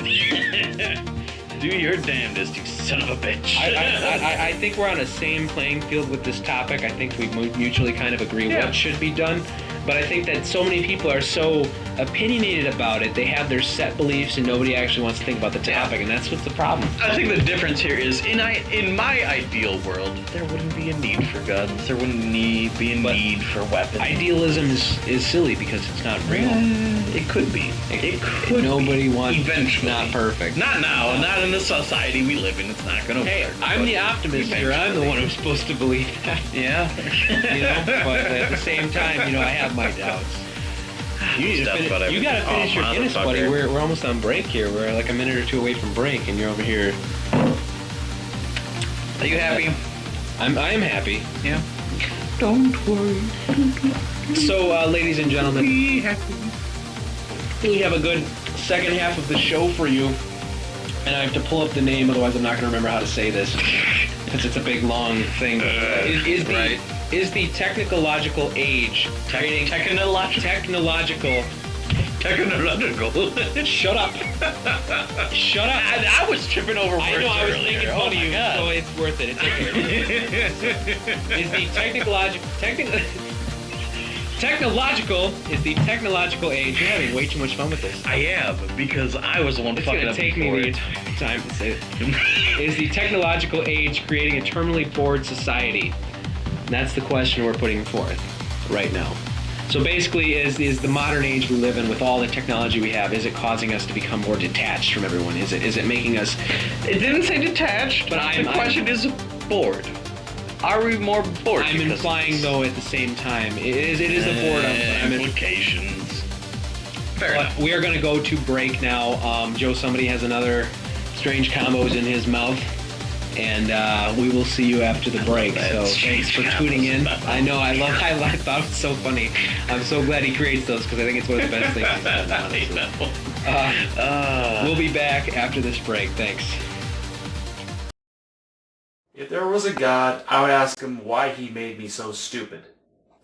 Do your damnedest, you son of a bitch. I think we're on the same playing field with this topic. I think we mutually kind of agree what should be done. But I think that so many people are so opinionated about it, they have their set beliefs and nobody actually wants to think about the topic, and that's what's the problem. I think the difference here is, in my ideal world, there wouldn't be a need for guns. There wouldn't be a need for weapons. Idealism is silly because it's not real. It could be. It could Nobody wants... Eventually. Not perfect. Not now. Not in the society we live in. It's not going to work. Hey, I'm the optimist here. I'm the one who's supposed to believe that. Yeah. You know, but at the same time, you know, I have my doubts. You gotta finish your Guinness, buddy. We're almost on break here. We're like a minute or two away from break, and you're over here. Are you happy? I am happy. Yeah. Don't worry. So, ladies and gentlemen, be happy. We have a good second half of the show for you, and I have to pull up the name, otherwise I'm not going to remember how to say this, because it's a big long thing. Is the technological age creating technological? Shut up! Shut up! I was tripping over words I know. I was earlier. making fun of you, God. so it's worth it. It's okay. Is the technological age? You're having way too much fun with this. I am, because I was the one It's fucking gonna up take me before. the entire time to say it. Is the technological age creating a terminally bored society? And that's the question we're putting forth right now. So basically, is the modern age we live in with all the technology we have, is it causing us to become more detached from everyone? Is it making us... It didn't say detached, But the question is bored. Are we more bored? I'm because implying, of though, at the same time. It is a boredom. I'm implications. Fair But enough. we are going to go to break now. Joe, somebody has another strange combos in his mouth. And we will see you after the break. So thanks for tuning in. I know, I thought it was so funny. I'm so glad he creates those because I think it's one of the best things he's done, honestly. We'll be back after this break. Thanks. If there was a God, I would ask him why he made me so stupid.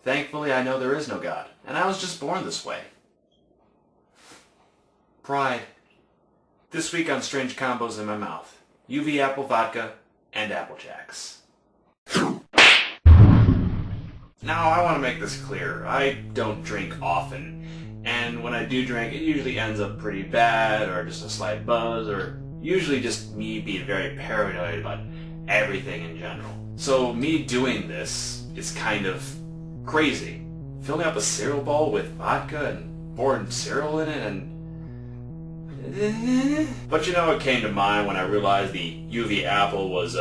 Thankfully, I know there is no God, and I was just born this way. Pride. This week on Strange Combos in My Mouth. UV apple vodka and Apple Jacks. Now, I want to make this clear. I don't drink often, and when I do drink, it usually ends up pretty bad, or just a slight buzz, or usually just me being very paranoid about everything in general. So me doing this is kind of crazy. Filling up a cereal bowl with vodka and pouring cereal in it and... But you know, it came to mind when I realized the UV apple was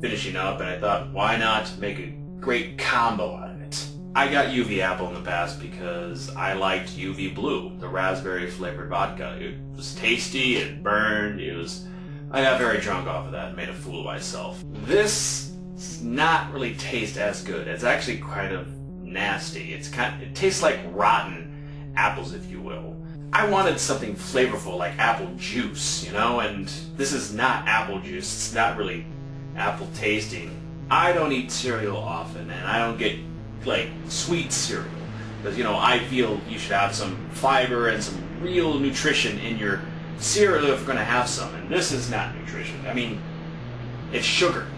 finishing up, and I thought, why not make a great combo out of it? I got UV apple in the past because I liked UV blue, the raspberry flavored vodka. It was tasty, it burned, I got very drunk off of that and made a fool of myself. This does not really taste as good. It's actually kind of nasty. It tastes like rotten apples, if you will. I wanted something flavorful like apple juice, you know, and this is not apple juice. It's not really apple tasting. I don't eat cereal often, and I don't get, like, sweet cereal. Because, you know, I feel you should have some fiber and some real nutrition in your cereal if you're going to have some. And this is not nutrition. I mean, it's sugar.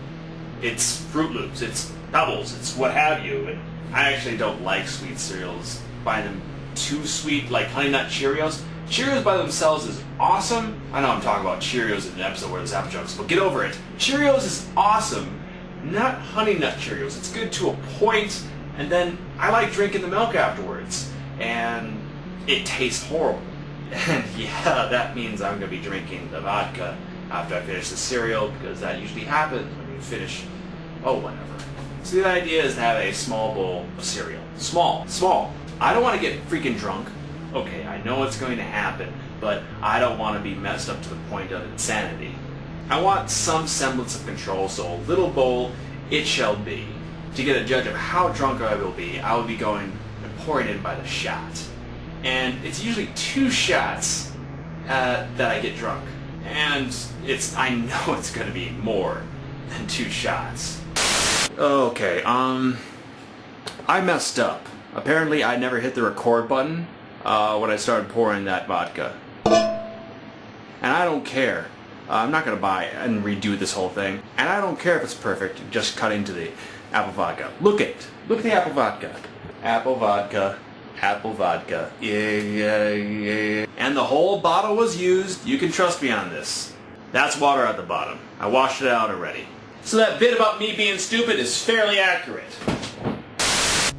It's Fruit Loops. It's Pebbles. It's what have you. And I actually don't like sweet cereals. Find them too sweet, like Honey Nut Cheerios. Cheerios by themselves is awesome. I know I'm talking about Cheerios in an episode where there's apple jokes, but get over it. Cheerios is awesome, not Honey Nut Cheerios. It's good to a point, and then I like drinking the milk afterwards, and it tastes horrible. And yeah, that means I'm going to be drinking the vodka after I finish the cereal, because that usually happens when you finish, whatever. So the idea is to have a small bowl of cereal. Small. I don't want to get freaking drunk. Okay, I know it's going to happen, but I don't want to be messed up to the point of insanity. I want some semblance of control, so a little bowl it shall be. To get a judge of how drunk I will be going and pouring in by the shot. And it's usually 2 shots that I get drunk. And I know it's going to be more than 2 shots. Okay, I messed up. Apparently I never hit the record button when I started pouring that vodka. And I don't care. I'm not going to buy it and redo this whole thing. And I don't care if it's perfect, just cutting to the apple vodka. Look at it. Look at the apple vodka. Apple vodka. Apple vodka. Yeah. And the whole bottle was used. You can trust me on this. That's water at the bottom. I washed it out already. So that bit about me being stupid is fairly accurate.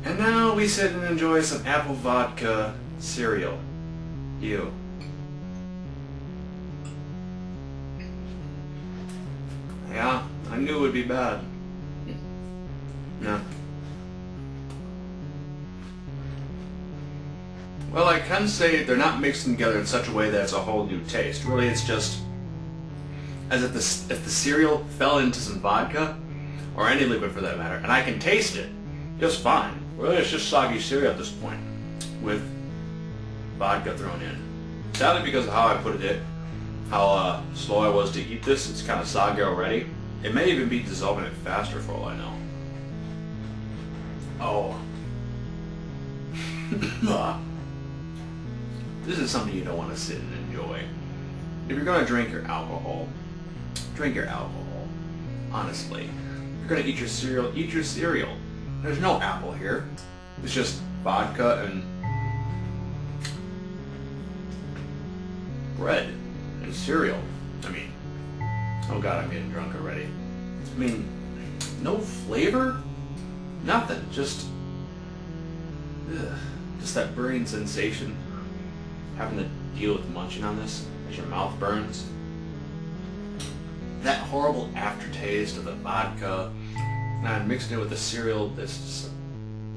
And now we sit and enjoy some apple vodka cereal. Ew. Yeah, I knew it would be bad. No. Well, I can say they're not mixed together in such a way that it's a whole new taste. Really, it's just as if the cereal fell into some vodka, or any liquid for that matter, and I can taste it just fine. Really, it's just soggy cereal at this point, with vodka thrown in. Sadly, because of how I put it in, how slow I was to eat this, it's kind of soggy already. It may even be dissolving it faster for all I know. Oh. This is something you don't want to sit and enjoy. If you're going to drink your alcohol, drink your alcohol. Honestly. If you're going to eat your cereal, eat your cereal. There's no apple here. It's just vodka and bread and cereal. I mean, oh god, I'm getting drunk already. I mean, no flavor? Nothing. Just that burning sensation. Having to deal with munching on this as your mouth burns. That horrible aftertaste of the vodka. And I'm mixing it with the cereal. This just...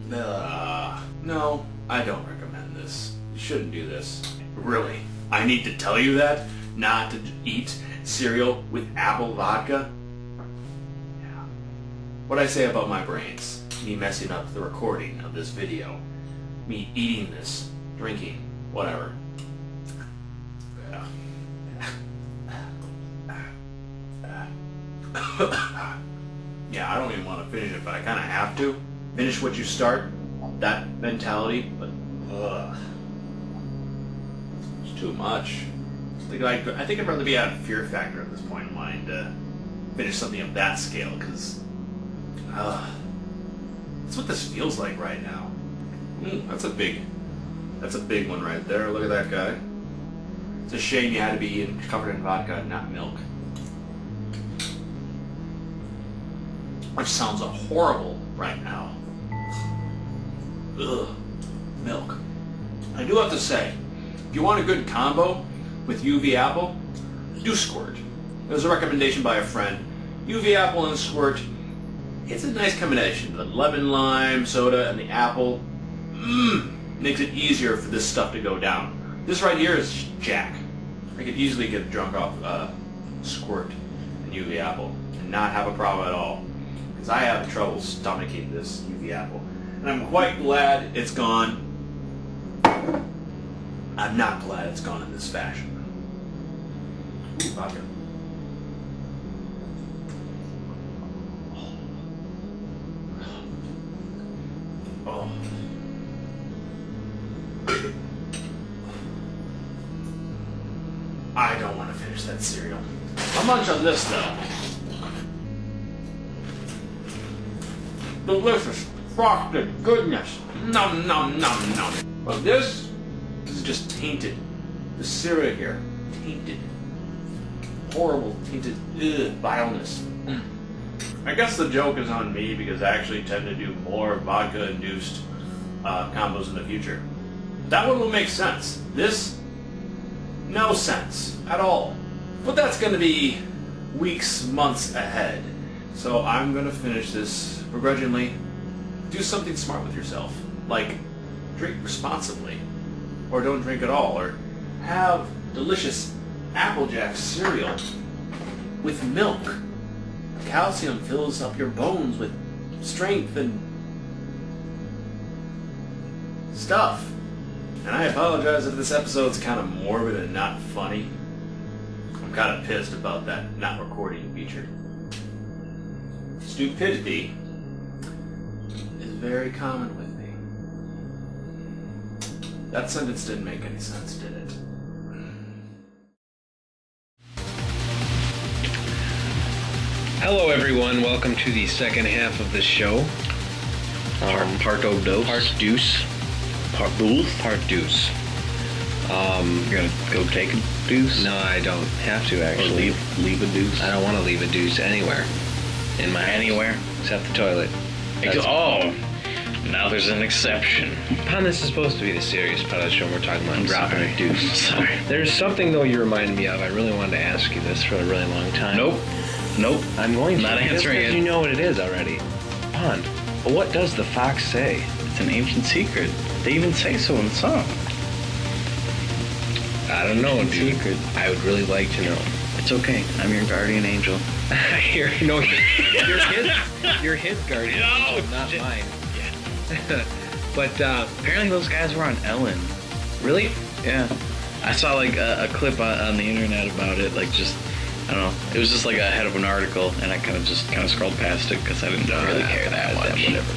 No, I don't recommend this. You shouldn't do this. Really? I need to tell you that? Not to eat cereal with apple vodka? Yeah. What'd I say about my brains? Me messing up the recording of this video. Me eating this, drinking, whatever. Yeah. Yeah, I don't even want to finish it, but I kind of have to. Finish what you start. That mentality, but it's too much. I think I'd rather be at a fear factor at this point in mind to finish something of that scale, because that's what this feels like right now. That's a big one right there. Look at that guy. It's a shame you had to be covered in vodka and not milk. Which sounds horrible right now. Ugh. Milk. I do have to say, if you want a good combo with UV apple, do squirt. It was a recommendation by a friend. UV apple and squirt, it's a nice combination. The lemon lime soda and the apple, makes it easier for this stuff to go down. This right here is jack. I could easily get drunk off squirt and UV apple and not have a problem at all. Because I have trouble stomaching this UV apple. And I'm quite glad it's gone. I'm not glad it's gone in this fashion. Ooh, vodka. Oh. I don't want to finish that cereal. I'll munch on this though. Delicious, frosted goodness. Nom nom nom nom. But this is just tainted. The cereal here, tainted. Horrible, tainted, vileness. I guess the joke is on me because I actually tend to do more vodka-induced combos in the future. That one will make sense. This, no sense at all. But that's going to be weeks, months ahead. So I'm going to finish this begrudgingly. Do something smart with yourself. Like, drink responsibly. Or don't drink at all. Or have delicious Applejack cereal with milk. Calcium fills up your bones with strength and stuff. And I apologize if this episode's kind of morbid and not funny. I'm kind of pissed about that not recording feature. Stupidity is very common with me. That sentence didn't make any sense, did it? Hello, everyone. Welcome to the second half of the show. Part deuce. Part deuce. You're gonna go take a deuce? No, I don't have to actually. Or leave a deuce? I don't want to leave a deuce anywhere. In my house. Anywhere? Except the toilet. Now there's an exception. Pon, this is supposed to be the serious part of the show. We're talking about dropping a deuce. Sorry. There's something, though, you reminded me of. I really wanted to ask you this for a really long time. Nope. I'm going to. Not answering it. You know what it is already. Pon, what does the fox say? It's an ancient secret. They even say so in the song. I don't know, dude. Secret. I would really like to know. It's okay. I'm your guardian angel. You're his guardian, No, not shit. mine. Yeah. But Apparently those guys were on Ellen. really, Yeah. I saw like a clip on the internet about it. Like just, I don't know. It was just like a head of an article, and I kind of scrolled past it because I didn't really care that much. Whatever.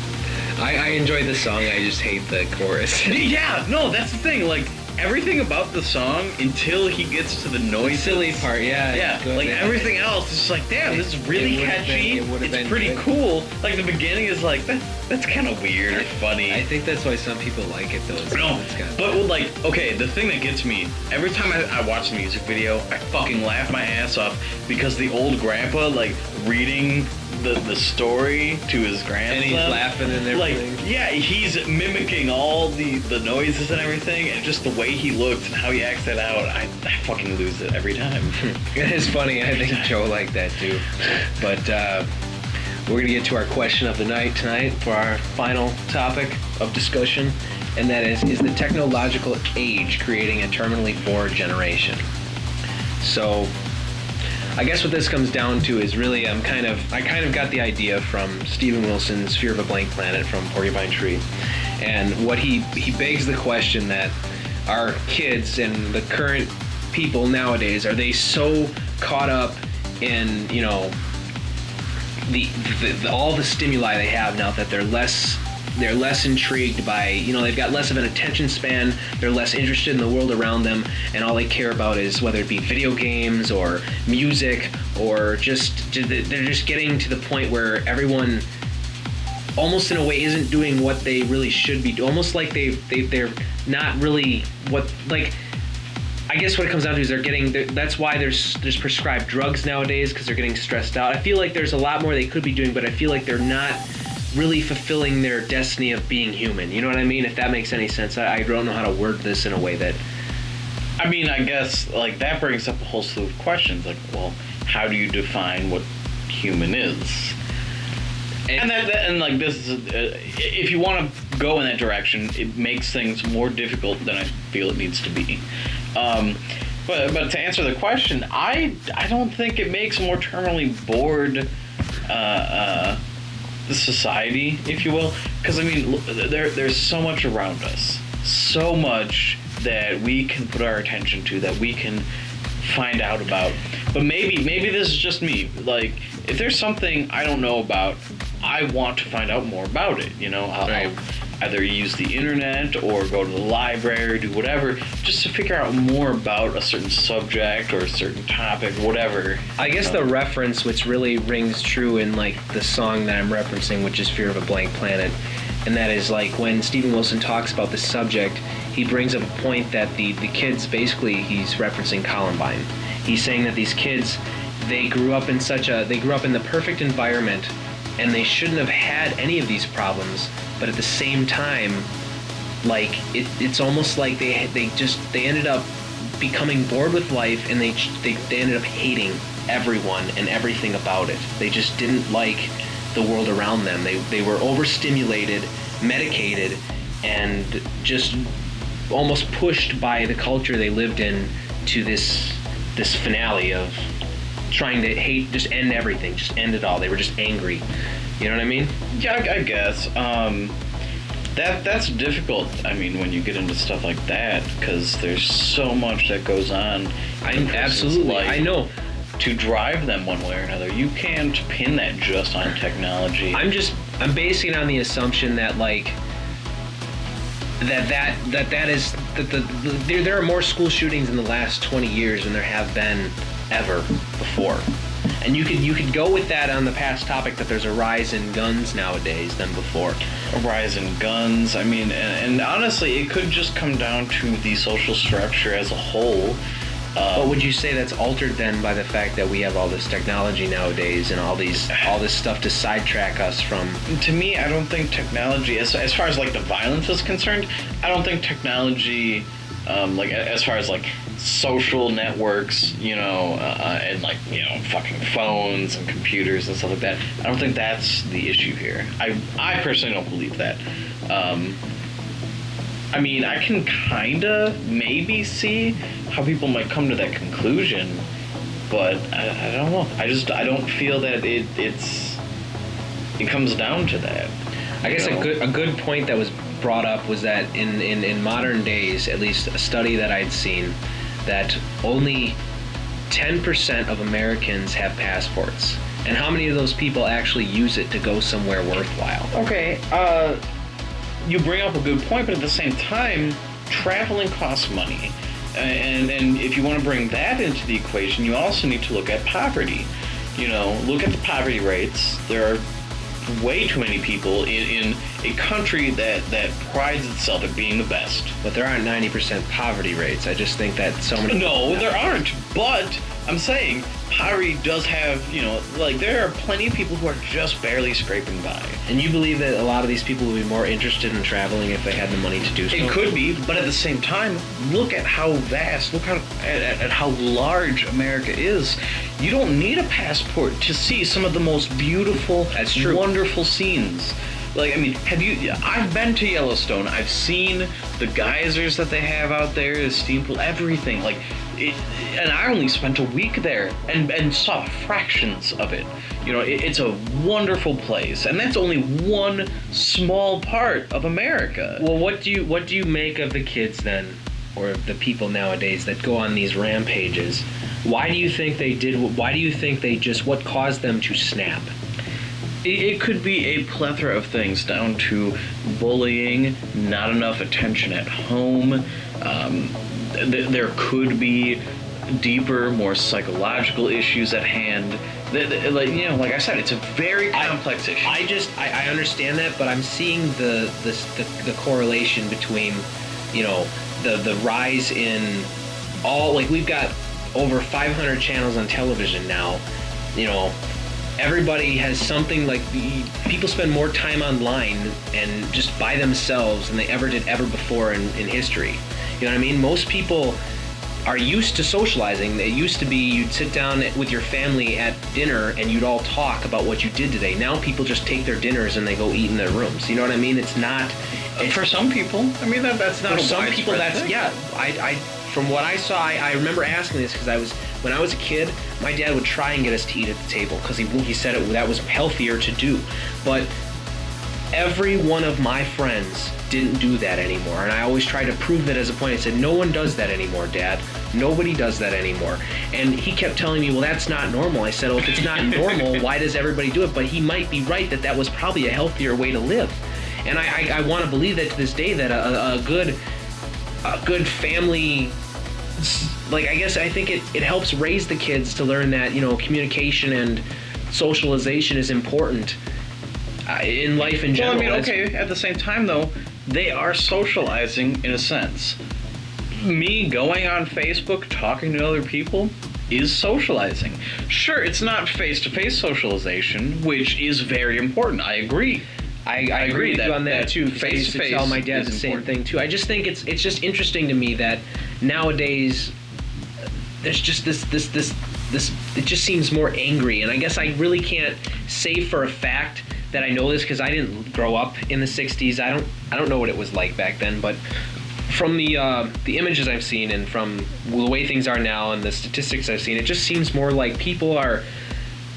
I enjoy the song, I just hate the chorus. Yeah, no, that's the thing. Like, everything about the song until he gets to the noise. Silly part, yeah. Yeah, like everything else is just like, damn, this is really catchy. It's pretty cool. Like, the beginning is like, that's kind of weird or funny. I think that's why some people like it, though. No, but like, okay, the thing that gets me, every time I watch the music video, I fucking laugh my ass off because the old grandpa, like, reading the story to his grandson. And he's laughing and everything. Like, yeah, he's mimicking all the noises and everything, and just the way he looks and how he acts that out, I fucking lose it every time. It is funny, I think Joe liked that too. But we're going to get to our question of the night tonight for our final topic of discussion, and that is the technological age creating a terminally bored generation? So, I guess what this comes down to is really I kind of got the idea from Steven Wilson's Fear of a Blank Planet from Porcupine Tree. And what he begs the question that our kids and the current people nowadays, are they so caught up in, you know, the all the stimuli they have now that they're less intrigued by, you know, they've got less of an attention span, they're less interested in the world around them, and all they care about is whether it be video games or music, or they're just getting to the point where everyone almost in a way isn't doing what they really should be doing, almost like they're not really what, like, I guess what it comes down to is that's why there's prescribed drugs nowadays, because they're getting stressed out. I feel like there's a lot more they could be doing, but I feel like they're not really fulfilling their destiny of being human. You know what I mean? If that makes any sense. I don't know how to word this in a way that... I mean, I guess, like, that brings up a whole slew of questions. Like, well, how do you define what human is? And like, this is... if you want to go in that direction, it makes things more difficult than I feel it needs to be. But to answer the question, I don't think it makes a more terminally bored the society, if you will, because I mean, there's so much around us, so much that we can put our attention to, that we can find out about. But maybe this is just me. Like, if there's something I don't know about, I want to find out more about it. You know, I'll either use the internet or go to the library, do whatever, just to figure out more about a certain subject or a certain topic, whatever. I guess the reference which really rings true in, like, the song that I'm referencing, which is Fear of a Blank Planet, and that is, like, when Steven Wilson talks about this subject, he brings up a point that the kids, basically, he's referencing Columbine. He's saying that these kids, they grew up in the perfect environment, and they shouldn't have had any of these problems, but at the same time, like, it's almost like they ended up becoming bored with life, and they ended up hating everyone and everything about it. They just didn't like the world around them. They were overstimulated, medicated, and just almost pushed by the culture they lived in to this finale of trying to hate, just end everything, just end it all. They were just angry. You know what I mean? Yeah, I guess. That's difficult. I mean, when you get into stuff like that, because there's so much that goes on. Absolutely. I know. To drive them one way or another, you can't pin that just on technology. I'm basing it on the assumption that, like, there are more school shootings in the last 20 years than there have been ever before. And you could go with that on the past topic that there's a rise in guns nowadays than before. A rise in guns. I mean, and honestly, it could just come down to the social structure as a whole. But would you say that's altered then by the fact that we have all this technology nowadays and all this stuff to sidetrack us from? To me, I don't think technology, as far as, like, the violence is concerned, I don't think technology, like, as far as, like, social networks, you know, and, like, you know, fucking phones and computers and stuff like that, I don't think that's the issue here. I personally don't believe that. I mean, I can kinda maybe see how people might come to that conclusion, but I don't know. I don't feel that it comes down to that. I guess a good point that was brought up was that in modern days, at least a study that I'd seen, that only 10% of Americans have passports. And how many of those people actually use it to go somewhere worthwhile? Okay, you bring up a good point, but at the same time, traveling costs money. And if you want to bring that into the equation, you also need to look at poverty. You know, look at the poverty rates. There are way too many people in a country that prides itself at being the best. But there aren't 90% poverty rates. I just think that so many... No, there aren't. But I'm saying poverty does have, you know, like there are plenty of people who are just barely scraping by. And you believe that a lot of these people would be more interested in traveling if they had the money to do so? It could be, but at the same time, look at how vast, look at how large America is. You don't need a passport to see some of the most beautiful, That's true. wonderful scenes. Like, I mean, I've been to Yellowstone. I've seen the geysers that they have out there, the steam pool, everything. Like, and I only spent a week there and saw fractions of it. You know, it's a wonderful place, and that's only one small part of America. Well, what do you make of the kids then, or the people nowadays that go on these rampages? Why do you think they did? Why do you think they just? What caused them to snap? It could be a plethora of things, down to bullying, not enough attention at home. There could be deeper, more psychological issues at hand. Like, you know, like I said, it's a very complex issue. I understand that, but I'm seeing the correlation between, you know, the rise in all, like, we've got over 500 channels on television now. You know, everybody has something, like, people spend more time online and just by themselves than they ever did before in history. You know what I mean? Most people are used to socializing. It used to be you'd sit down with your family at dinner and you'd all talk about what you did today. Now people just take their dinners and they go eat in their rooms. You know what I mean? It's not... for some people, I mean, that's not for a some people, that's thing. Yeah. I from what I saw, I remember asking this because when I was a kid, my dad would try and get us to eat at the table because he said that was healthier to do. But every one of my friends didn't do that anymore, and I always tried to prove that as a point. I said, no one does that anymore, Dad. Nobody does that anymore. And he kept telling me, well, that's not normal. I said, well, if it's not normal, why does everybody do it? But he might be right that was probably a healthier way to live. And I want to believe that to this day that a good family, like, I guess I think it helps raise the kids to learn that, you know, communication and socialization is important in life in general. Well, I mean, okay, at the same time, though, they are socializing in a sense. Me going on Facebook, talking to other people, is socializing. Sure, it's not face-to-face socialization, which is very important. I agree. I agree with you on that too. Face-to-face, tell my dad the same thing too. I just think it's just interesting to me that nowadays there's just this it just seems more angry, and I guess I really can't say for a fact that I know this because I didn't grow up in the 60s. I don't know what it was like back then, but from the images I've seen and from the way things are now and the statistics I've seen, it just seems more like people are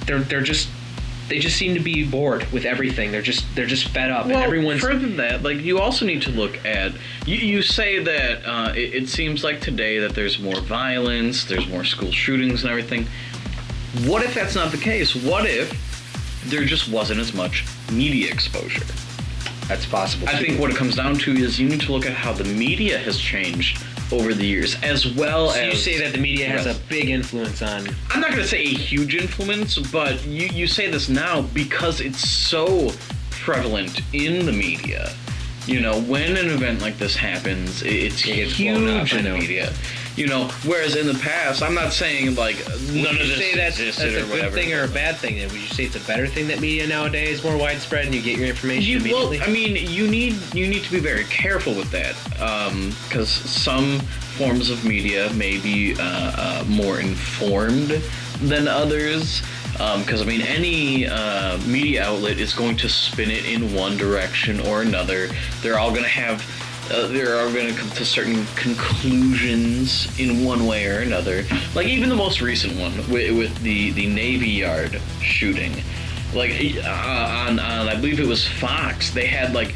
they just seem to be bored with everything. They're just fed up. Well, and everyone's further than that, like, you also need to look at, you say that it seems like today that there's more violence, there's more school shootings and everything. What if that's not the case? What if there just wasn't as much media exposure? That's possible too. I think what it comes down to is you need to look at how the media has changed over the years, as well as... So you say that the media has a big influence on... I'm not going to say a huge influence, but you say this now because it's so prevalent in the media. You know, when an event like this happens, it's huge in the media. You know, whereas in the past, I'm not saying, like, none of this existed or whatever. That's a good thing or a bad thing? Then would you say it's a better thing that media nowadays is more widespread and you get your information immediately? Well, I mean, you need to be very careful with that, because some forms of media may be more informed than others. Because, I mean, any media outlet is going to spin it in one direction or another. They're all going to have... they're all going to come to certain conclusions in one way or another. Like, even the most recent one with the Navy Yard shooting. Like, on I believe it was Fox, they had, like,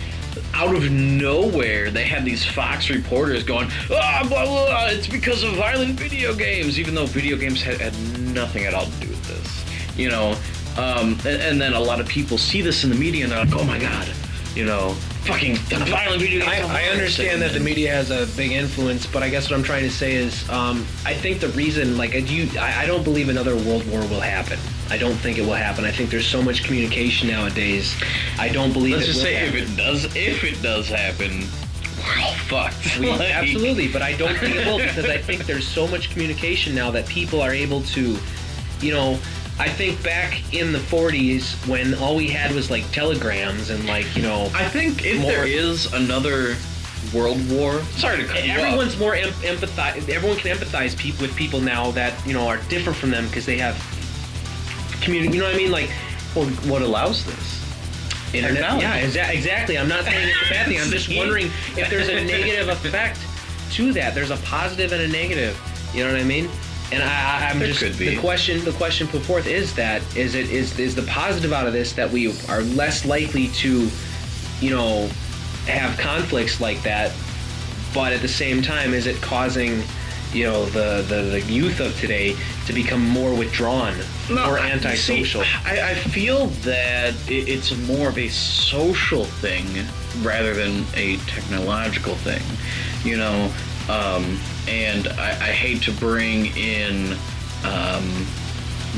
out of nowhere, they had these Fox reporters going, blah, blah, blah, it's because of violent video games, even though video games had nothing at all to do with this, you know. And then a lot of people see this in the media and they're like, oh my god, you know, fucking violent video games. I understand that the media has a big influence, but I guess what I'm trying to say is, I think the reason, like, I don't believe another world war will happen. I don't think it will happen. I think there's so much communication nowadays. I don't believe Let's it just will say happen. if it does happen, we're all fucked. Absolutely, but I don't think it will, because I think there's so much communication now that people are able to, you know, I think back in the 40s when all we had was like telegrams and like, you know. I think if there is another world war, sorry to cut you everyone's off. more empathize. Everyone can empathize with people now that, you know, are different from them because they have community. You know what I mean? Like, Well, what allows this? internet. Yeah, exactly. I'm not saying it's a bad thing. I'm just wondering if there's a negative effect to that. There's a positive and a negative. You know what I mean? And I'm There just could be. the question put forth is the positive out of this that we are less likely to, you know, have conflicts like that, but at the same time, is it causing, you know, the youth of today to become more withdrawn, more antisocial? I feel that it's more of a social thing rather than a technological thing, you know. And I hate to bring in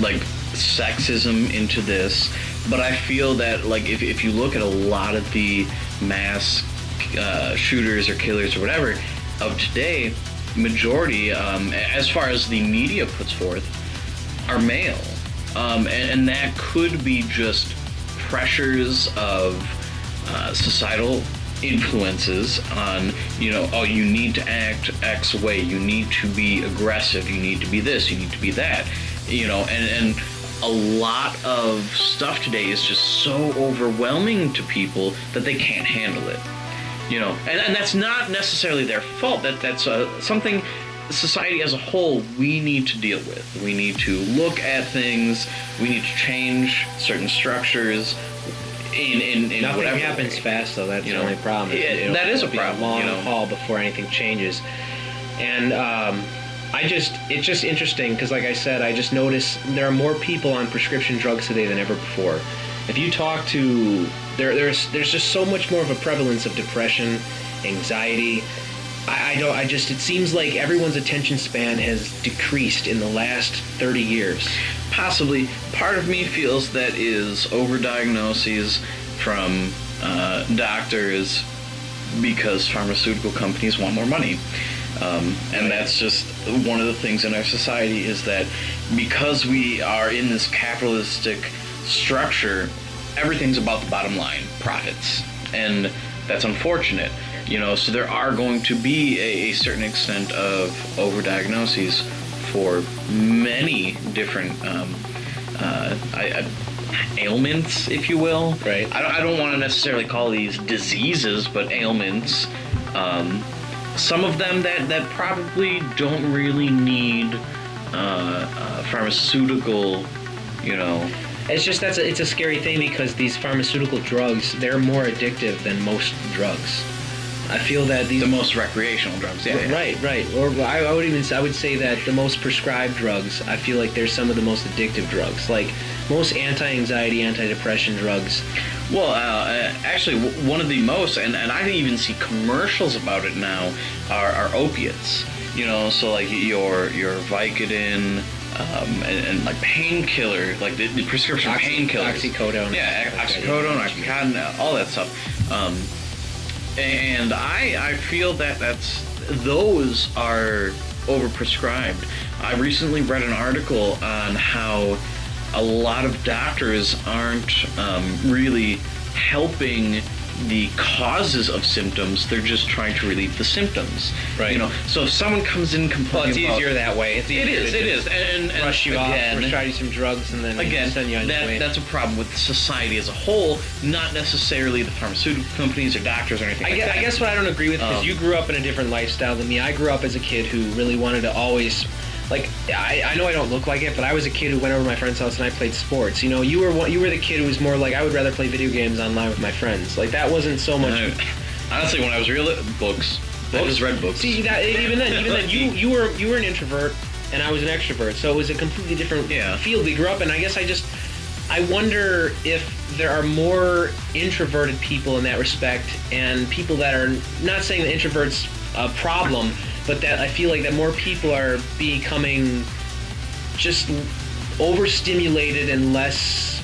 like sexism into this, but I feel that like if you look at a lot of the mass shooters or killers or whatever of today, majority, as far as the media puts forth, are male, and that could be just pressures of societal influences on, you know, oh, you need to act X way, you need to be aggressive, you need to be this, you need to be that, you know, and a lot of stuff today is just so overwhelming to people that they can't handle it, you know, and that's not necessarily their fault. That's something society as a whole we need to deal with. We need to look at things, we need to change certain structures. In Nothing whatever happens way. fast, though. That's You the know, only problem. that is a It'll be problem, a long you know. haul before anything changes. And it's just interesting because, like I said, I just noticed there are more people on prescription drugs today than ever before. If you talk to there's just so much more of a prevalence of depression, anxiety. It seems like everyone's attention span has decreased in the last 30 years. Possibly. Part of me feels that is overdiagnoses from doctors because pharmaceutical companies want more money. And that's just one of the things in our society is that because we are in this capitalistic structure, everything's about the bottom line, profits. And that's unfortunate. You know, so there are going to be a certain extent of overdiagnoses for many different ailments, if you will. Right. I don't want to necessarily call these diseases, but ailments. Some of them that probably don't really need pharmaceutical, you know. It's just it's a scary thing because these pharmaceutical drugs, they're more addictive than most drugs. I feel that these The most recreational drugs, yeah. Right. Or I would say that the most prescribed drugs, I feel like they're some of the most addictive drugs. Like most anti-anxiety, anti-depression drugs. Well, actually, one of the most, and I even see commercials about it now, are opiates. You know, so like your Vicodin, and like painkiller, like the prescription painkillers. Oxycodone. Yeah, oxycodone, oxycontin, all that stuff. And I feel that those are overprescribed. I recently read an article on how a lot of doctors aren't really helping the causes of symptoms. They're just trying to relieve the symptoms. Right. You know, so if someone comes in complaining Well, it's about, easier that way. It is. And rush you again, off, try you some drugs, and then Again, send you on your way. that's a problem with society as a whole, not necessarily the pharmaceutical companies or doctors or anything like that. I guess what I don't agree with, because you grew up in a different lifestyle than me. I grew up as a kid who really wanted to always like I know I don't look like it, but I was a kid who went over to my friend's house and I played sports. You know, you were the kid who was more like, I would rather play video games online with my friends. Like that wasn't so much. Honestly, when I was real books. I just read books. See, even then, you were an introvert and I was an extrovert, so it was a completely different field we grew up in. I guess I wonder if there are more introverted people in that respect, and people that are not saying that introverts a problem, but that I feel like that more people are becoming just overstimulated and less.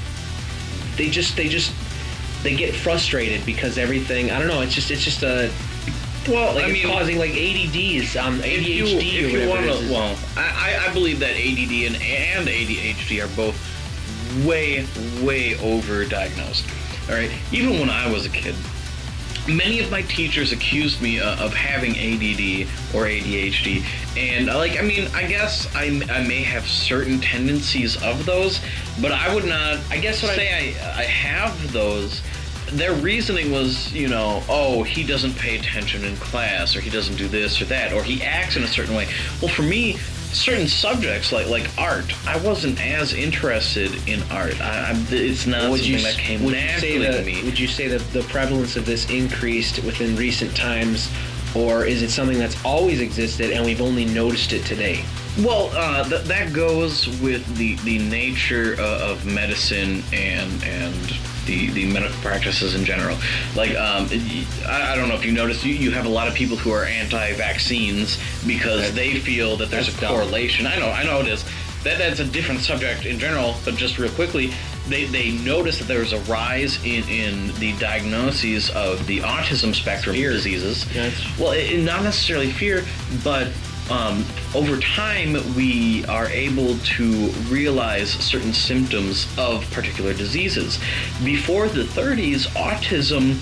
They get frustrated because everything. I don't know. It's just a. Well, like I mean, causing like ADDs, ADHD if or you whatever want it is. to, well, I believe that ADD and ADHD are both way over-diagnosed. All right, even when I was a kid, many of my teachers accused me of having ADD or ADHD, and I guess I may have certain tendencies of those, but I would not. I guess I have those. Their reasoning was, oh, he doesn't pay attention in class, or he doesn't do this or that, or he acts in a certain way. Well, for me, certain subjects like art, I wasn't as interested in art. It's not something that came naturally to me. Would you say that the prevalence of this increased within recent times, or is it something that's always existed and we've only noticed it today? Well, that goes with the nature of medicine and the medical practices in general. Like, I don't know if you noticed, you have a lot of people who are anti-vaccines because they feel that there's a correlation. I know it is. That's a different subject in general, but just real quickly, they noticed that there was a rise in the diagnoses of the autism spectrum diseases. Well, not necessarily fear, but over time, we are able to realize certain symptoms of particular diseases. Before the 30s, autism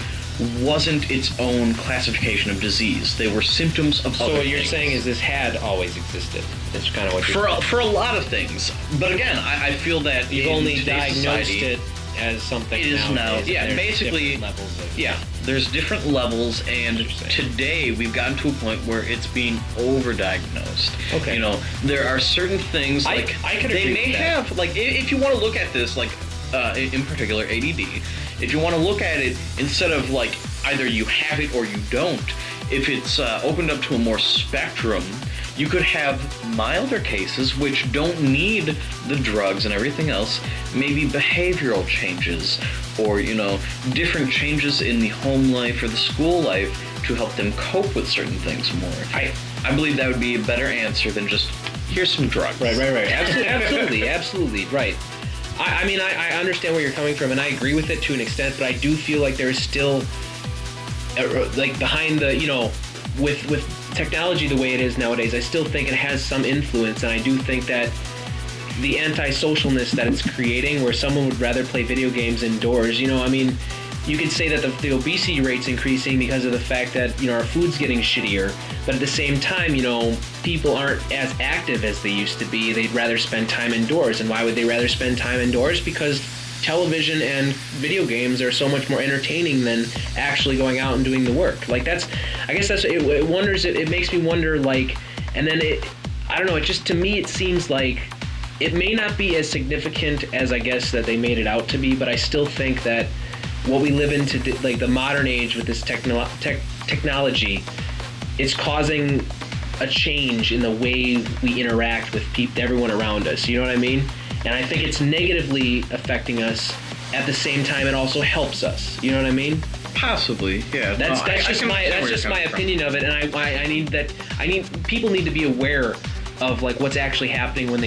wasn't its own classification of disease. They were symptoms of other So what you're things. saying is this had always existed. That's kind of what you're saying. For a lot of things. But again, I feel that you've in only diagnosed society, it as something. it is now. Yeah, basically. Levels of, there's different levels, and today we've gotten to a point where it's being overdiagnosed. Okay. There are certain things like I could they agree may with that. have, like, if you want to look at this, like, in particular ADD, if you want to look at it instead of like either you have it or you don't, if it's opened up to a more spectrum, you could have milder cases which don't need the drugs and everything else, maybe behavioral changes or, different changes in the home life or the school life to help them cope with certain things more. I believe that would be a better answer than just, here's some drugs. Right. Absolutely, right. I understand where you're coming from, and I agree with it to an extent, but I do feel like there is still, like, behind the, with technology the way it is nowadays, I still think it has some influence, and I do think that the anti-socialness that it's creating, where someone would rather play video games indoors, you could say that the obesity rate's increasing because of the fact that, our food's getting shittier, but at the same time, people aren't as active as they used to be. They'd rather spend time indoors. And why would they rather spend time indoors? Because television and video games are so much more entertaining than actually going out and doing the work. Like, it makes me wonder, like, and then I don't know, it just, to me, it seems like it may not be as significant as I guess that they made it out to be, but I still think that what we live in like the modern age with this technology, it's causing a change in the way we interact with everyone around us. You know what I mean? And I think it's negatively affecting us. At the same time, it also helps us. You know what I mean? Possibly, yeah. That's just my opinion of it, and people need to be aware of like what's actually happening when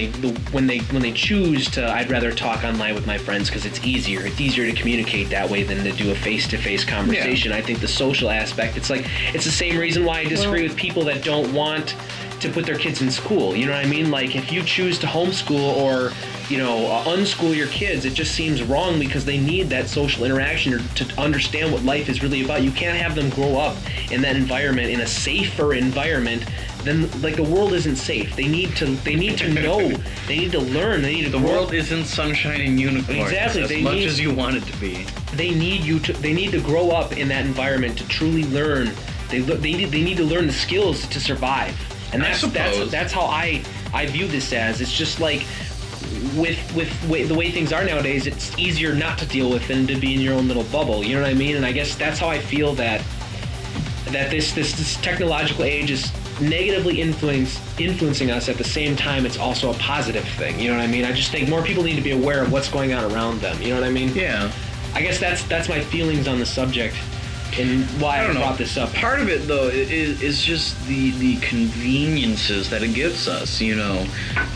they choose to. I'd rather talk online with my friends because it's easier. It's easier to communicate that way than to do a face-to-face conversation. Yeah. I think the social aspect. It's the same reason why I disagree with people that don't want to put their kids in school. You know what I mean? Like, if you choose to homeschool or unschool your kids, it just seems wrong because they need that social interaction to understand what life is really about. You can't have them grow up in that environment, in a safer environment. Then, like, the world isn't safe. They need to know. They need to learn. The world isn't sunshine and unicorns. Exactly. As much as you want it to be. They need to grow up in that environment to truly learn. They need to learn the skills to survive. And I suppose. that's how I view this as. It's just like with the way things are nowadays, it's easier not to deal with than to be in your own little bubble. You know what I mean? And I guess that's how I feel that this technological age is negatively influencing us. At the same time, it's also a positive thing. You know what I mean? I just think more people need to be aware of what's going on around them. You know what I mean? Yeah. I guess that's my feelings on the subject and why I brought this up. Part of it, though, is just the conveniences that it gives us, you know.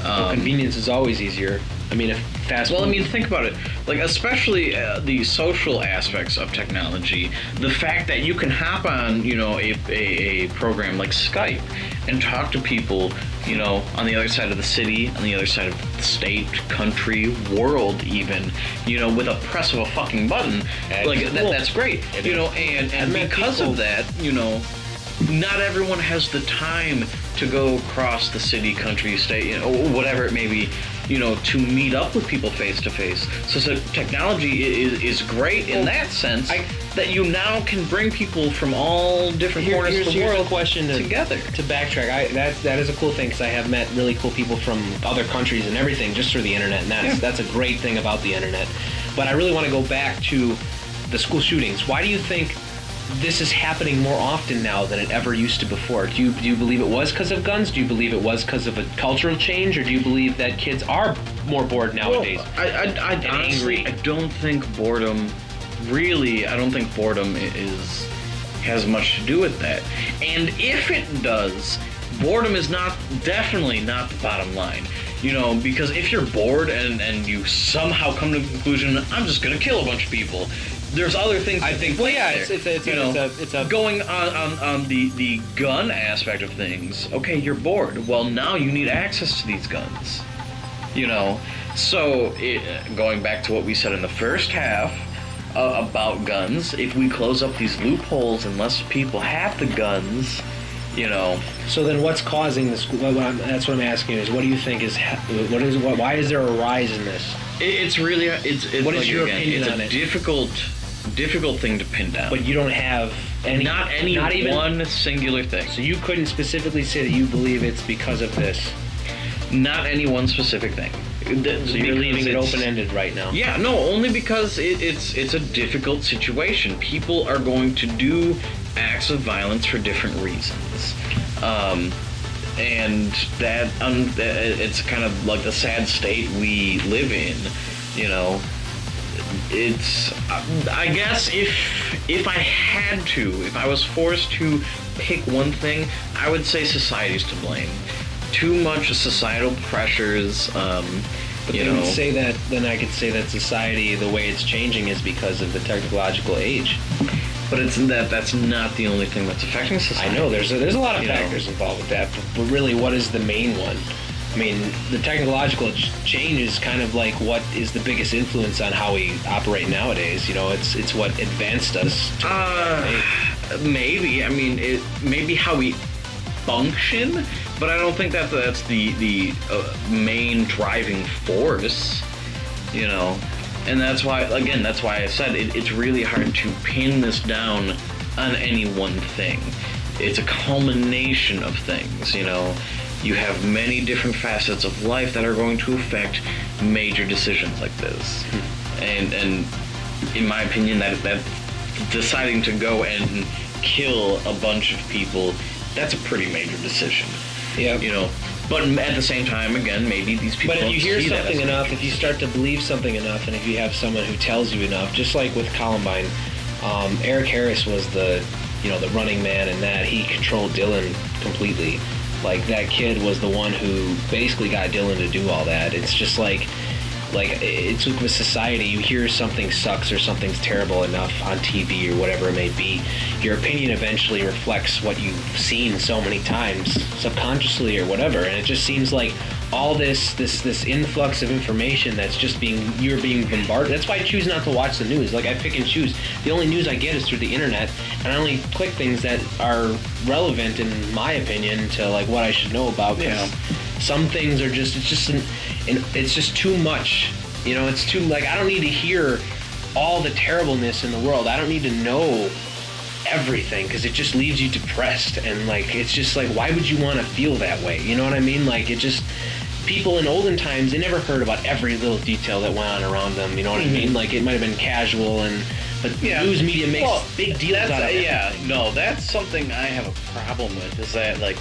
Convenience is always easier. I mean, if fast food... Well, I mean, think about it. Like, especially the social aspects of technology. The fact that you can hop on, you know, a program like Skype and talk to people, you know, on the other side of the city, on the other side of the state, country, world even, you know, with a press of a fucking button. Like, that's great. You know, and because of that, you know, not everyone has the time to go across the city, country, state, you know, whatever it may be, you know, to meet up with people face to face. So technology is great in that sense, that you now can bring people from all different corners of the world together. To backtrack, that is a cool thing, because I have met really cool people from other countries and everything just through the internet, and that's a great thing about the internet. But I really want to go back to the school shootings. Why do you think this is happening more often now than it ever used to before? Do you believe it was because of guns? Do you believe it was because of a cultural change? Or do you believe that kids are more bored nowadays? Well, I honestly, I don't think boredom has much to do with that. And if it does, boredom is definitely not the bottom line. You know, because if you're bored and you somehow come to the conclusion, I'm just going to kill a bunch of people, there's other things I think. Well, yeah, it's going on the gun aspect of things. Okay, you're bored. Well, now you need access to these guns. You know, so going back to what we said in the first half about guns, if we close up these loopholes and less people have the guns, you know. So then, what's causing this? That's what I'm asking. Is what do you think is? Why is there a rise in this? It's really. What is your opinion on it? Difficult thing to pin down. But you don't have any. Not even one singular thing. So you couldn't specifically say that you believe it's because of this. Not any one specific thing. So you're leaving it open-ended right now. Yeah, no, only because it's a difficult situation. People are going to do acts of violence for different reasons, and that it's kind of like the sad state we live in. You know, it's I guess if I was forced to pick one thing, I would say society's to blame. Too much societal pressures. But then say that. Then I could say that society, the way it's changing, is because of the technological age. But that's not the only thing that's affecting society. I know there's a lot of factors involved with that. But really, what is the main one? I mean, the technological change is kind of like what is the biggest influence on how we operate nowadays. You know, it's what advanced us. Maybe. I mean, it maybe how we function, but I don't think that's the main driving force, you know. And that's why I said it's really hard to pin this down on any one thing. It's a culmination of things, you know. You have many different facets of life that are going to affect major decisions like this. And in my opinion, that deciding to go and kill a bunch of people, that's a pretty major decision. Yeah. You know, but at the same time, again, maybe these people. But if you hear something enough, if you start to believe something enough, and if you have someone who tells you enough, just like with Columbine, Eric Harris was the running man, and that he controlled Dylan completely. Like, that kid was the one who basically got Dylan to do all that. It's just like it's with society. You hear something sucks or something's terrible enough on TV or whatever it may be, your opinion eventually reflects what you've seen so many times, subconsciously or whatever. And it just seems like all this influx of information that's just you're being bombarded. That's why I choose not to watch the news. Like, I pick and choose. The only news I get is through the internet, and I only click things that are relevant, in my opinion, to like what I should know about. Because some things are it's just too much. You know, it's too, like, I don't need to hear all the terribleness in the world. I don't need to know everything because it just leaves you depressed, and like it's just like, why would you want to feel that way? You know what I mean? Like it just, people in olden times, they never heard about every little detail that went on around them. You know what I mean? Like it might have been casual, but news media makes big deals out of it. Yeah, no, that's something I have a problem with, is that like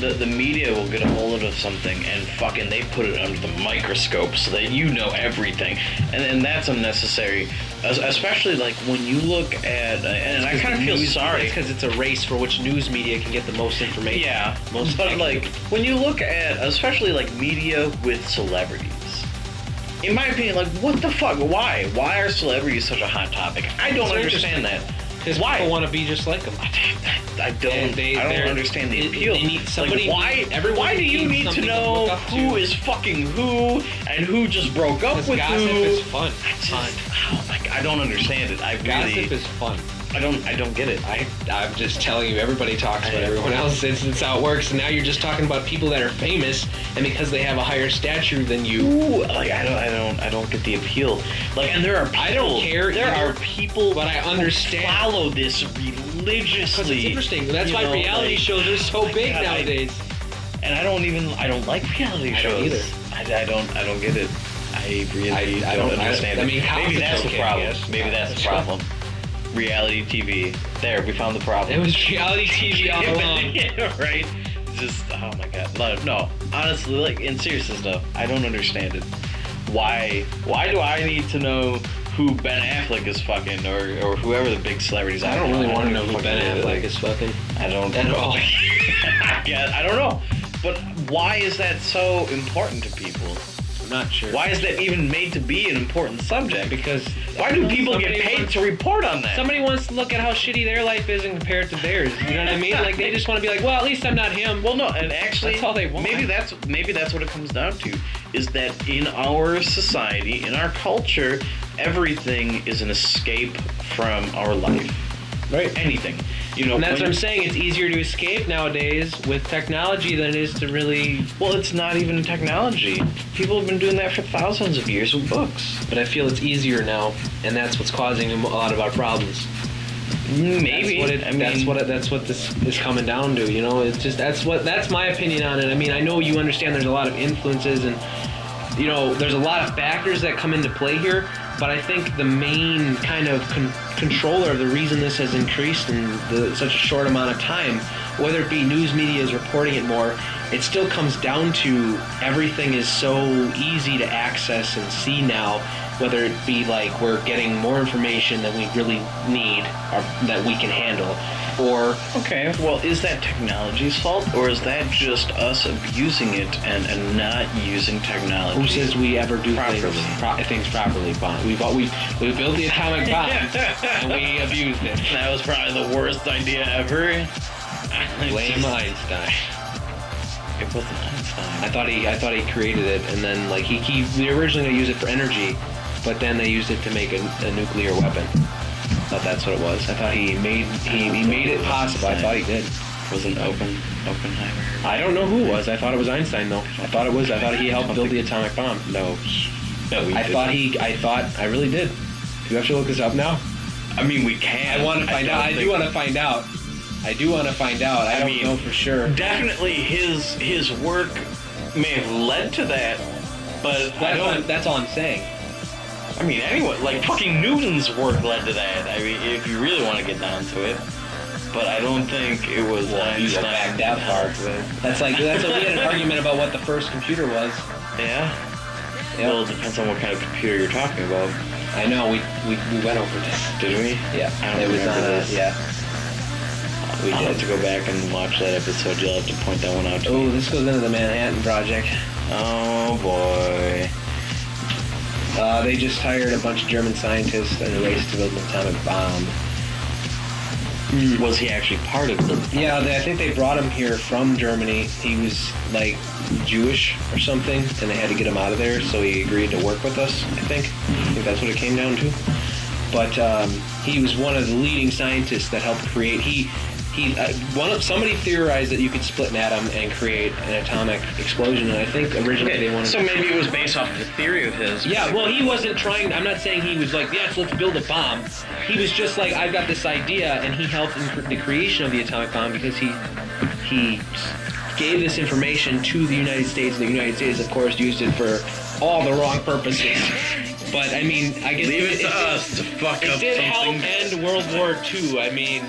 the media will get a hold of something and fucking they put it under the microscope so that you know everything, and that's unnecessary. Especially like when you look at, and I kind of feel sorry because it's a race for which news media can get the most information. Yeah, but like when you look at, especially like media with celebrities, in my opinion, like what the fuck? Why are celebrities such a hot topic? I don't understand that. Because people want to be just like them. I don't understand the appeal. They need somebody. Like, why do you need to know who is fucking who and who just broke up with who? Gossip is fun. Oh my God, I don't understand it. Gossip is fun. I don't get it. I'm just telling you, everybody talks about everyone else. It's how it works. And now you're just talking about people that are famous, and because they have a higher stature than you. Ooh, like I don't get the appeal. Like, and there are people, I don't care. There are people, but I understand. Who follow this religiously. Because it's interesting. That's why reality shows are so big nowadays. And I don't like reality shows either. I don't get it. I really don't understand it. I mean, maybe that's the problem. Maybe that's the problem. Reality TV. There, we found the problem. It was reality TV all along. Yeah, right? Just, oh my God. No, honestly, like, in seriousness though, I don't understand it. Why do I need to know who Ben Affleck is fucking, or whoever the big celebrities are? I don't really want to know who Ben Affleck is fucking. I don't at all. Yeah, I don't know. But why is that so important to people? I'm not sure. Why is that even made to be an important subject? Because why do people get paid to report on that? Somebody wants to look at how shitty their life is and compare it to theirs. You know what I mean? Like they just want to be like, well, at least I'm not him. Well, no, and actually, that's all they want. Maybe that's what it comes down to. Is that in our society, in our culture, everything is an escape from our life. Right. Anything. You know, and that's what I'm saying. It's easier to escape nowadays with technology than it is to really. Well, it's not even technology. People have been doing that for thousands of years with books. But I feel it's easier now, and that's what's causing a lot of our problems. Maybe. That's what this is coming down to. You know, it's just that's my opinion on it. I mean, I know you understand there's a lot of influences and, you know, there's a lot of factors that come into play here. But I think the main kind of controller of the reason this has increased in such a short amount of time, whether it be news media is reporting it more, it still comes down to everything is so easy to access and see now, whether it be like we're getting more information than we really need or that we can handle. Or okay, well, is that technology's fault, or is that just us abusing it and not using technology? Who says we ever do properly? Things properly, Bon? We built the atomic bomb and we abused it. That was probably the worst idea ever. Blame Einstein. It wasn't Einstein. I thought he created it, and then like they were originally gonna use it for energy, but then they used it to make a nuclear weapon. I thought that's what it was. I thought he made it possible. I thought he did. Was it Oppenheimer? I don't know who it was. I thought it was Einstein though. I thought he helped build the atomic bomb. No. I really did. Do you have to look this up now? I mean, we can. I want to find out. I do want to find out. I don't know for sure. Definitely his work may have led to that, but that's all I'm saying. I mean, anyway, like fucking Newton's work led to that. I mean, if you really want to get down to it. But I don't think it was Einstein. Back that far. That's we had an argument about what the first computer was. Yeah? Yep. Well, it depends on what kind of computer you're talking about. I know, we went over this. Did we? Yeah. I don't remember this. Yeah. I'll have to go back and watch that episode. You'll have to point that one out to me. Oh, this goes into the Manhattan Project. Oh, boy. They just hired a bunch of German scientists in a race to build an atomic bomb. Was he actually part of it? Yeah, I think they brought him here from Germany. He was, like, Jewish or something, and they had to get him out of there, so he agreed to work with us, I think. I think that's what it came down to. But he was one of the leading scientists that helped create... Somebody theorized that you could split an atom and create an atomic explosion, and I think originally they wanted. So maybe it was based off of a theory of his. Yeah, well, he wasn't trying. I'm not saying he was like, yes, let's build a bomb. He was just like, I've got this idea, and he helped in the creation of the atomic bomb because he gave this information to the United States, and the United States, of course, used it for all the wrong purposes. But I mean, I guess leave it to us to fuck up something. It did help end World War II. I mean.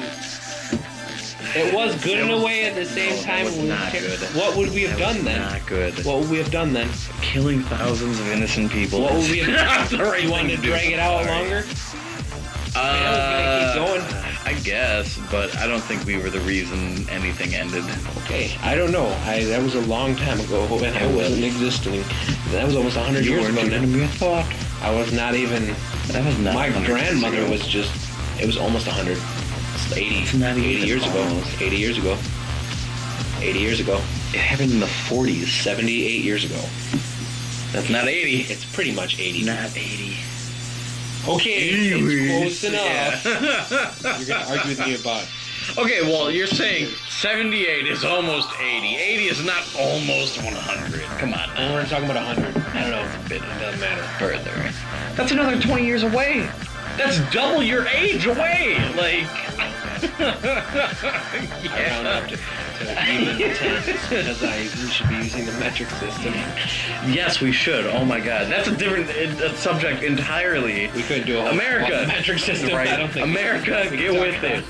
It was good in a way. At the same time, it was not good. What would we have done then? Not good. What would we have done then? Killing thousands of innocent people. What would we have done? You wanted to drag it out longer? Keep going. I guess, but I don't think we were the reason anything ended. Okay, I don't know. That was a long time ago when I wasn't existing. That was almost 100 years ago. I thought I was not even. That was not. My grandmother was just. It was almost 100. 80 years ago. 80 years ago. 80 years ago. It happened in the 40s. 78 years ago. That's not 80. It's pretty much 80. Not 80. Okay, it's close enough. Yeah. You're gonna argue with me about. Okay, well, you're saying 78 is almost 80. 80 is not almost 100. Come on. We're talking about 100. I don't know. It's a bit. It doesn't matter. Further. That's another 20 years away. That's double your age away. Like. I round up to even tens because we should be using the metric system. Yes, we should. Oh my God, that's a different subject entirely. We couldn't do a whole metric system. Right. I don't think America, get with it.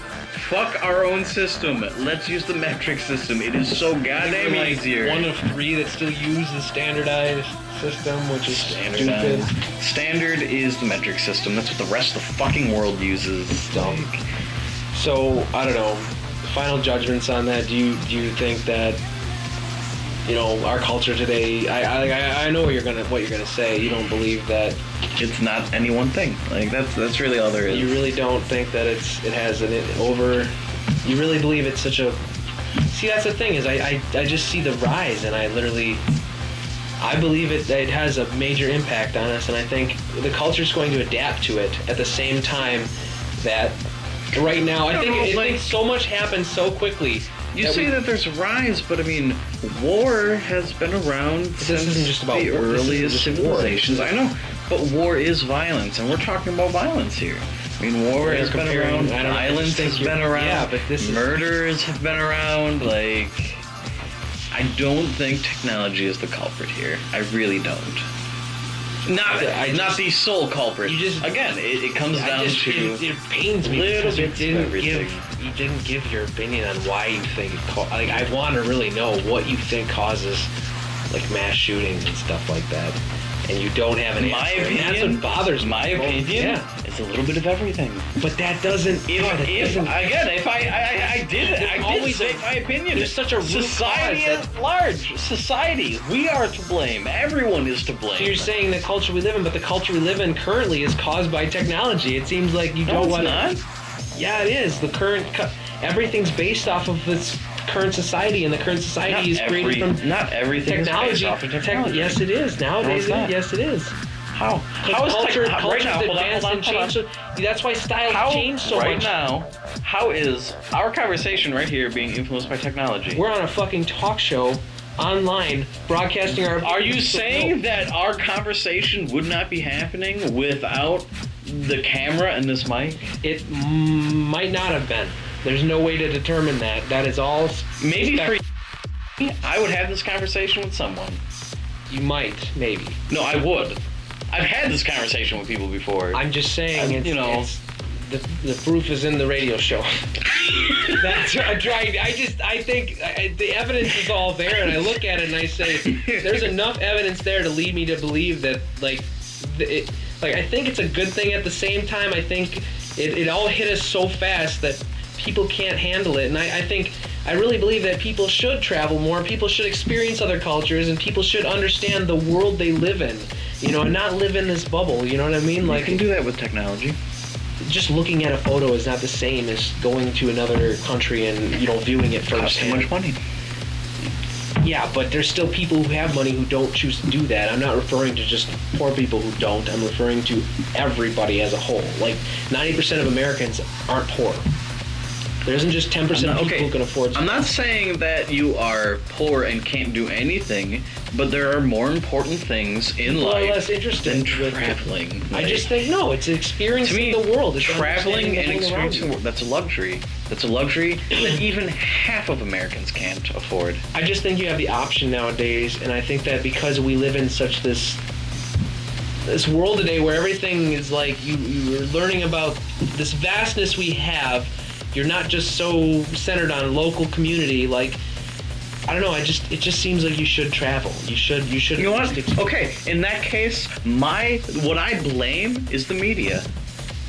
Fuck our own system. Let's use the metric system. It is so goddamn easier. One of 3 that still use the standardized system, which is stupid. Standard is the metric system. That's what the rest of the fucking world uses. Dumb. So I don't know. Final judgments on that. Do you think that our culture today? I know what you're gonna say. You don't believe that it's not any one thing. Like that's really all there is. You really don't think that it has an over. You really believe it's such a. See, that's the thing is I just see the rise, and I believe it has a major impact on us, and I think the culture's going to adapt to it at the same time that. Right now, I think so much happens so quickly. You say that there's a rise, but I mean, war has been around since isn't just about the earliest civilizations. I know, but war is violence, and we're talking about violence here. I mean, war has been around, violence has been around, yeah, but murders have been around. Like, I don't think technology is the culprit here. I really don't. Not the sole culprit. Again, it comes down to it pains me because you didn't give your opinion on why you think it I want to really know what you think causes like mass shootings and stuff like that, and you don't have an answer. My opinion, that's what bothers me. My opinion, it's a little bit of everything. But that doesn't. I did say my opinion. There's such a society at large. Society, we are to blame. Everyone is to blame. So you're saying the culture we live in, but the culture we live in currently is caused by technology. It seems like you don't want. Not. Yeah, it is. The current everything's based off of this current society, and the current society is created from not everything technology. Is based off of technology. Yes, it is nowadays. Yes, it is. How is culture's right now? advanced and changed? That's why styles change so much. Right now, how is our conversation right here being influenced by technology? We're on a fucking talk show online broadcasting our. Are you saying that our conversation would not be happening without the camera and this mic? It might not have been. There's no way to determine that. That is all. Maybe for you, I would have this conversation with someone. You might, maybe. No, I would. I've had this conversation with people before. I'm just saying, it's the proof is in the radio show. That's what I'm trying. I think the evidence is all there, and I look at it and I say, there's enough evidence there to lead me to believe that, I think it's a good thing. At the same time, I think it all hit us so fast that people can't handle it, and I really believe that people should travel more, people should experience other cultures, and people should understand the world they live in, and not live in this bubble, you know what I mean? You can do that with technology. Just looking at a photo is not the same as going to another country and, viewing it firsthand. Costs too much money. Yeah, but there's still people who have money who don't choose to do that. I'm not referring to just poor people who don't. I'm referring to everybody as a whole. 90% of Americans aren't poor. There isn't just 10% of people who can afford stuff. I'm not saying that you are poor and can't do anything, but there are more important things in life less interested than traveling. I just think, no, it's experiencing the world. It's traveling and experiencing the world, that's a luxury. That's a luxury that even half of Americans can't afford. I just think you have the option nowadays, and I think that because we live in such this world today where everything is like, you're learning about this vastness we have. You're not just so centered on local community. Like, I don't know. It just seems like you should travel. You should. You know what? Okay, in that case, what I blame is the media.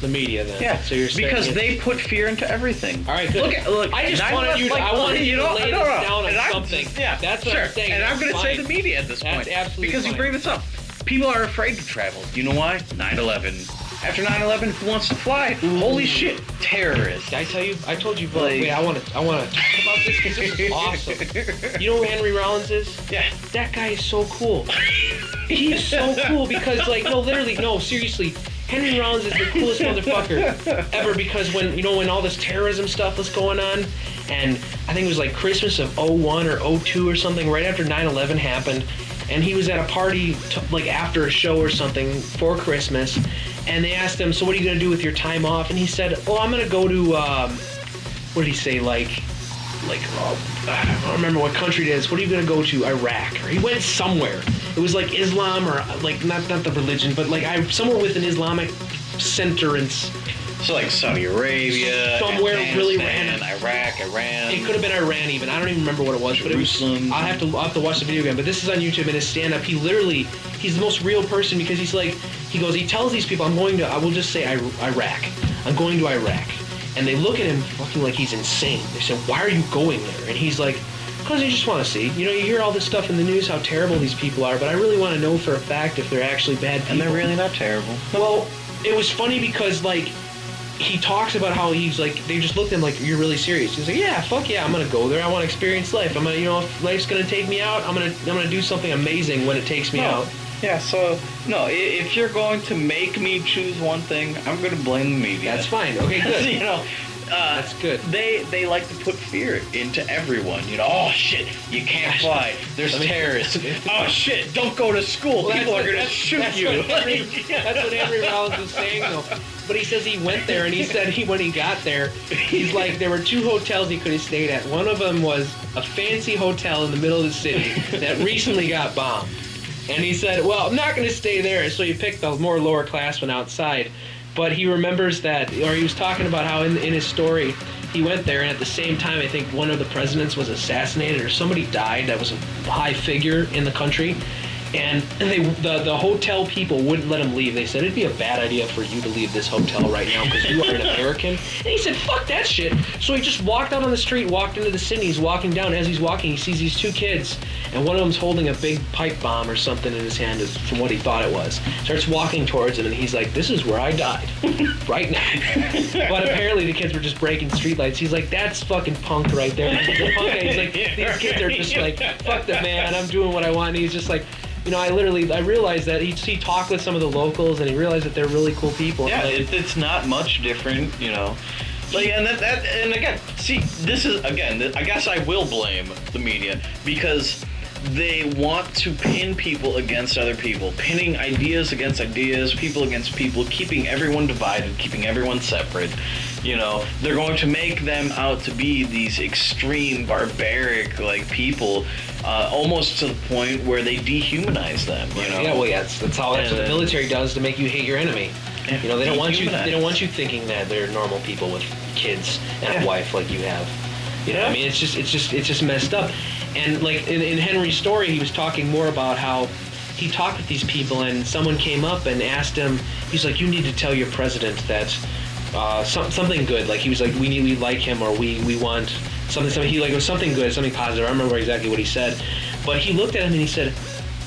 The media, then. Yeah. So you're saying because they put fear into everything. All right, good. Look. I just wanted you to. I wanted you to lay this down on something. Yeah, that's what I'm saying. And I'm going to say the media at this point. That's absolutely because fine. you bring this up. People are afraid to travel. You know why? 9/11. After 9/11, who wants to fly? Ooh. Holy shit, terrorists! Did I tell you? I told you. Wait, I want to talk about this because this is awesome. You know who Henry Rollins is? Yeah. That guy is so cool. He is so cool because, like, no, seriously. Henry Rollins is the coolest motherfucker ever because when all this terrorism stuff was going on, and I think it was like Christmas of 01 or 02 or something, right after 9/11 happened, and he was at a party like after a show or something for Christmas, and they asked him, so what are you going to do with your time off? And he said, oh, I'm going to go to, what did he say, I don't remember what country it is. What are you going to go to? Iraq. Or he went somewhere. It was like Islam or like not the religion, but like somewhere with an Islamic center and so like Saudi Arabia, somewhere really random. Iraq, Iran. It could have been Iran even. I don't even remember what it was, Jerusalem. But it was. I'll have to watch the video again. But this is on YouTube in his stand-up. He's the most real person because he tells these people, I will just say Iraq. I'm going to Iraq. And they look at him fucking like he's insane. They said, why are you going there? And he's like, because I just want to see. You hear all this stuff in the news, how terrible these people are, but I really want to know for a fact if they're actually bad people. And they're really not terrible. Well, it was funny because, like, he talks about how he's like, they just looked at him like, you're really serious. He's like, yeah, fuck yeah, I'm going to go there. I want to experience life. I'm going to, if life's going to take me out, I'm going to do something amazing when it takes me out. Yeah, so, no, if you're going to make me choose one thing, I'm going to blame the media. That's fine. Okay, good. That's good. They like to put fear into everyone. Oh, shit, you can't fly. There's terrorists. Oh, shit, don't go to school. Well, people are going to shoot you. That's what Henry Rollins was saying, though. But he says he went there, and he said when he got there, he's like, there were 2 hotels he could have stayed at. One of them was a fancy hotel in the middle of the city that recently got bombed. And he said, well, I'm not going to stay there, so he picked the more lower class one outside. But he remembers that, or he was talking about how in his story, he went there, and at the same time, I think one of the presidents was assassinated, or somebody died that was a high figure in the country. And the hotel people wouldn't let him leave. They said, it'd be a bad idea for you to leave this hotel right now because you are an American. And he said, fuck that shit. So he just walked out on the street, walked into the city. He's walking down. As he's walking, he sees these 2 kids, and one of them's holding a big pipe bomb or something in his hand, from what he thought it was. Starts walking towards him, and he's like, this is where I died. Right now. But apparently the kids were just breaking streetlights. He's like, that's fucking punk right there. He's like, these kids are just like, fuck them, man. I'm doing what I want. And he's just like, I realized that he talked with some of the locals, and he realized that they're really cool people. Yeah, it's not much different, Like, and again, see, this is, again, I guess I will blame the media, because they want to pin people against other people, pinning ideas against ideas, people against people, keeping everyone divided, keeping everyone separate. They're going to make them out to be these extreme, barbaric, like, people, almost to the point where they dehumanize them. Yeah, well, yeah, that's what the military does to make you hate your enemy. They don't want you. They don't want you thinking that they're normal people with kids and a wife like you have. I mean, it's just messed up. And like in Henry's story, he was talking more about how he talked with these people, and someone came up and asked him. He's like, you need to tell your president that. Something good, like he was like, we like him, or we want something. He like, it was something good, something positive. I don't remember exactly what he said, but he looked at him and he said,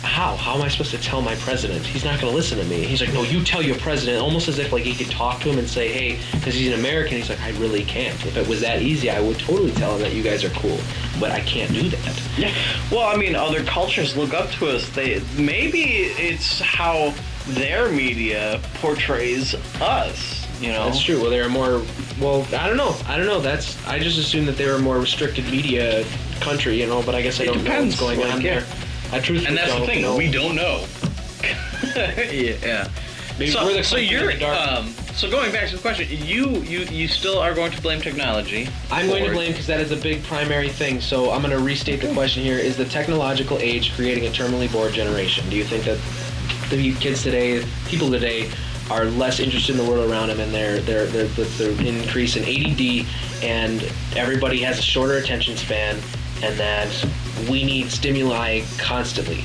how am I supposed to tell my president? He's not going to listen to me. He's like, no, you tell your president, almost as if like he could talk to him and say, hey, because he's an American. He's like, I really can't. If it was that easy, I would totally tell him that you guys are cool, but I can't do that. Yeah. Well, I mean, other cultures look up to us. Maybe it's how their media portrays us. You know, That's true. Well, they are more. Well, I don't know. I just assumed that they were a more restricted media country, but I guess I don't know what's going on there. I truthfully and that's don't the thing. know. We don't know. Yeah. Maybe So, we're the so country you're in the dark. so going back to the question, you still are going to blame technology. I'm going to for- blame because that is a big primary thing. So I'm going to restate the question here: is the technological age creating a terminally bored generation? Do you think that the kids today, people today, are less interested in the world around them, and their increase in ADD, and everybody has a shorter attention span, and that we need stimuli constantly?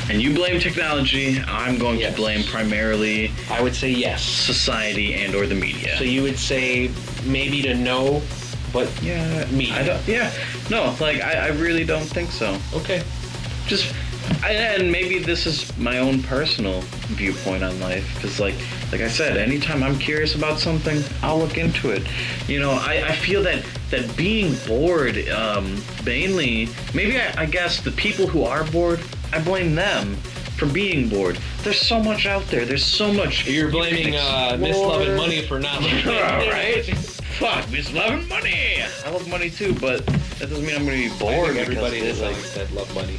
And you blame technology. I'm going to blame primarily I would say yes. society and or the media. So you would say maybe to no, but media. I really don't think so. Okay. And maybe this is my own personal viewpoint on life, because like I said, anytime I'm curious about something, I'll look into it. I feel that being bored, mainly, maybe I guess the people who are bored, I blame them for being bored. There's so much out there. There's so much. You're blaming Miss Love and Money for not looking at right? Fuck, Miss Love and Money. I love money too, but that doesn't mean I'm going to be bored. I think everybody is like that love money.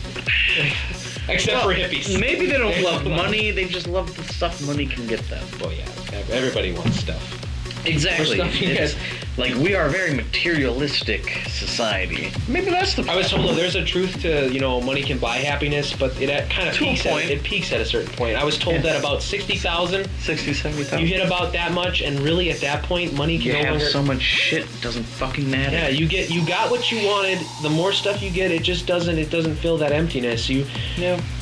Except for hippies. Maybe they don't love money, they just love the stuff money can get them. Well, yeah, everybody wants stuff. Exactly. Stuff you It's, like, we are a very materialistic society. Maybe that's the I was told there's a truth to, money can buy happiness, but it kind of To a peaks point. it peaks at a certain point. I was told that about 60,000, 60, 70,000. you hit about that much, and really at that point, money can You no have longer... so much shit, it doesn't fucking matter. Yeah, you got what you wanted. The more stuff you get, it doesn't fill that emptiness.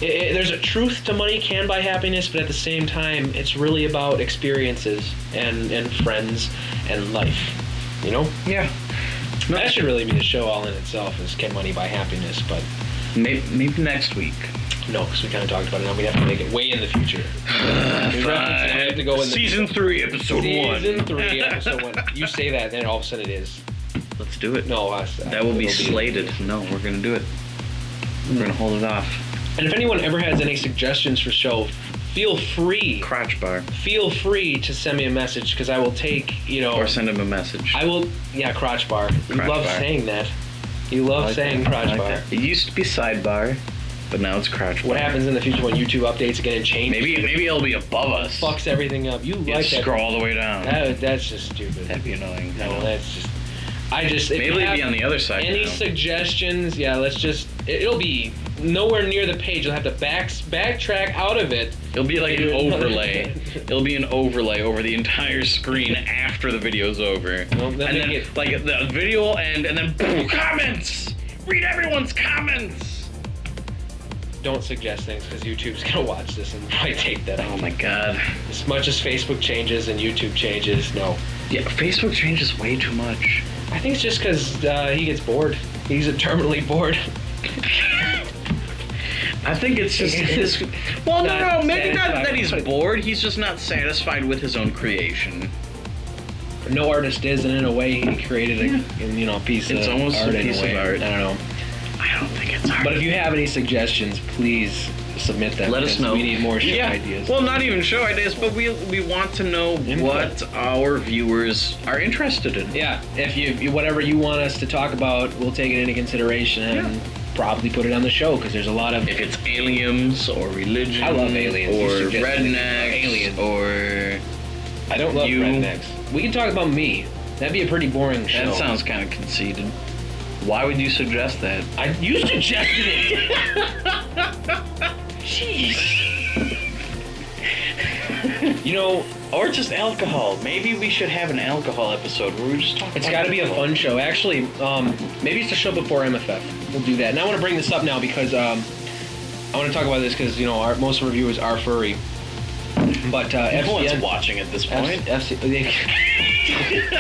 There's a truth to money can buy happiness, but at the same time, it's really about experiences and friends and life. Yeah. That should really be the show all in itself, is can money buy happiness, but Maybe next week. no, because we kind of talked about it. Now we have to make it way in the future. We have to go in the Season 3, episode 1. Season 3, episode 1. You say that, then all of a sudden it is. Let's do it. No, That will be slated. No, we're going to do it. We're going to hold it off. And if anyone ever has any suggestions for show, feel free. Crotch bar. Feel free to send me a message, because I will take, Or send him a message. I will, crotch bar. You Crotch love bar. saying that. You love saying crotch I like bar. that. It used to be sidebar, but now it's crotch bar. What happens in the future when YouTube updates again and changes? Maybe it'll be above us. Fucks everything up. You Yeah, like that. scroll all the way down. That's just stupid. That'd be annoying. No, that's just... if Maybe you it'll have be on the other side Any now. suggestions? Yeah, let's just... It'll be nowhere near the page. You'll have to backtrack out of it. It'll be like an overlay. It'll be an overlay over the entire screen after the video's over. Well, And then then, make it- like, the video will end, and then boom, comments! Read everyone's comments! Don't suggest things, because YouTube's going to watch this and probably take that Oh out. my god. As much as Facebook changes and YouTube changes, no. Yeah, Facebook changes way too much. I think it's just because he gets bored. He's terminally bored. I think it's just his... Well, no, maybe not satisfied. that he's bored. He's just not satisfied with his own creation. No artist is, and in a way, he created a piece It's of almost art a in piece a way. of art. I don't know. I don't think it's art. But if you have any suggestions, please submit them. Let us because know. We need more show ideas. Well, not even show ideas, but we want to know what our viewers are interested in. Yeah, if you whatever you want us to talk about, we'll take it into consideration and probably put it on the show, because there's a lot of... If it's aliens or religion, I love aliens. You or suggest anything about rednecks, aliens. or I don't love you. rednecks. We can talk about me. That'd be a pretty boring show. that sounds kind of conceited. Why would you suggest that? You suggested it. Jeez. Or just alcohol. Maybe we should have an alcohol episode where we just talk. It's about got to be a alcohol. fun show. Actually, maybe it's the show before MFF. We'll do that. And I want to bring this up now because I want to talk about this because most reviewers are furry. But No one's FCN watching at this point.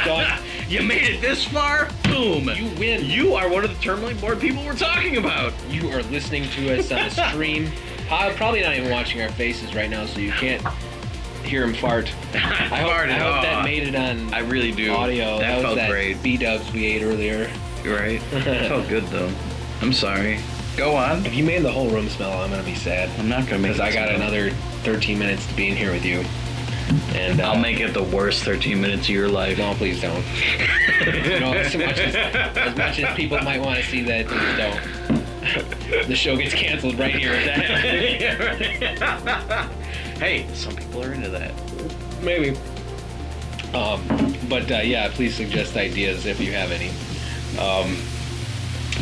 Dog, You made it this far? Boom! you win. You are one of the terminally bored people we're talking about. You are listening to us on the stream. Probably not even watching our faces right now, so you can't hear him fart. I hope that made it on I really do. audio. That was felt that great. B-dubs we ate earlier. Right? It felt good though. I'm sorry. Go on. If you made the whole room smell, I'm going to be sad. I'm not gonna make. Because I got another 13 minutes to be in here with you. And I'll make it the worst 13 minutes of your life. No, please don't. As much as people might want to see that, please don't. The show gets canceled right here. Hey, some people are into that. Maybe. But yeah, please suggest ideas if you have any.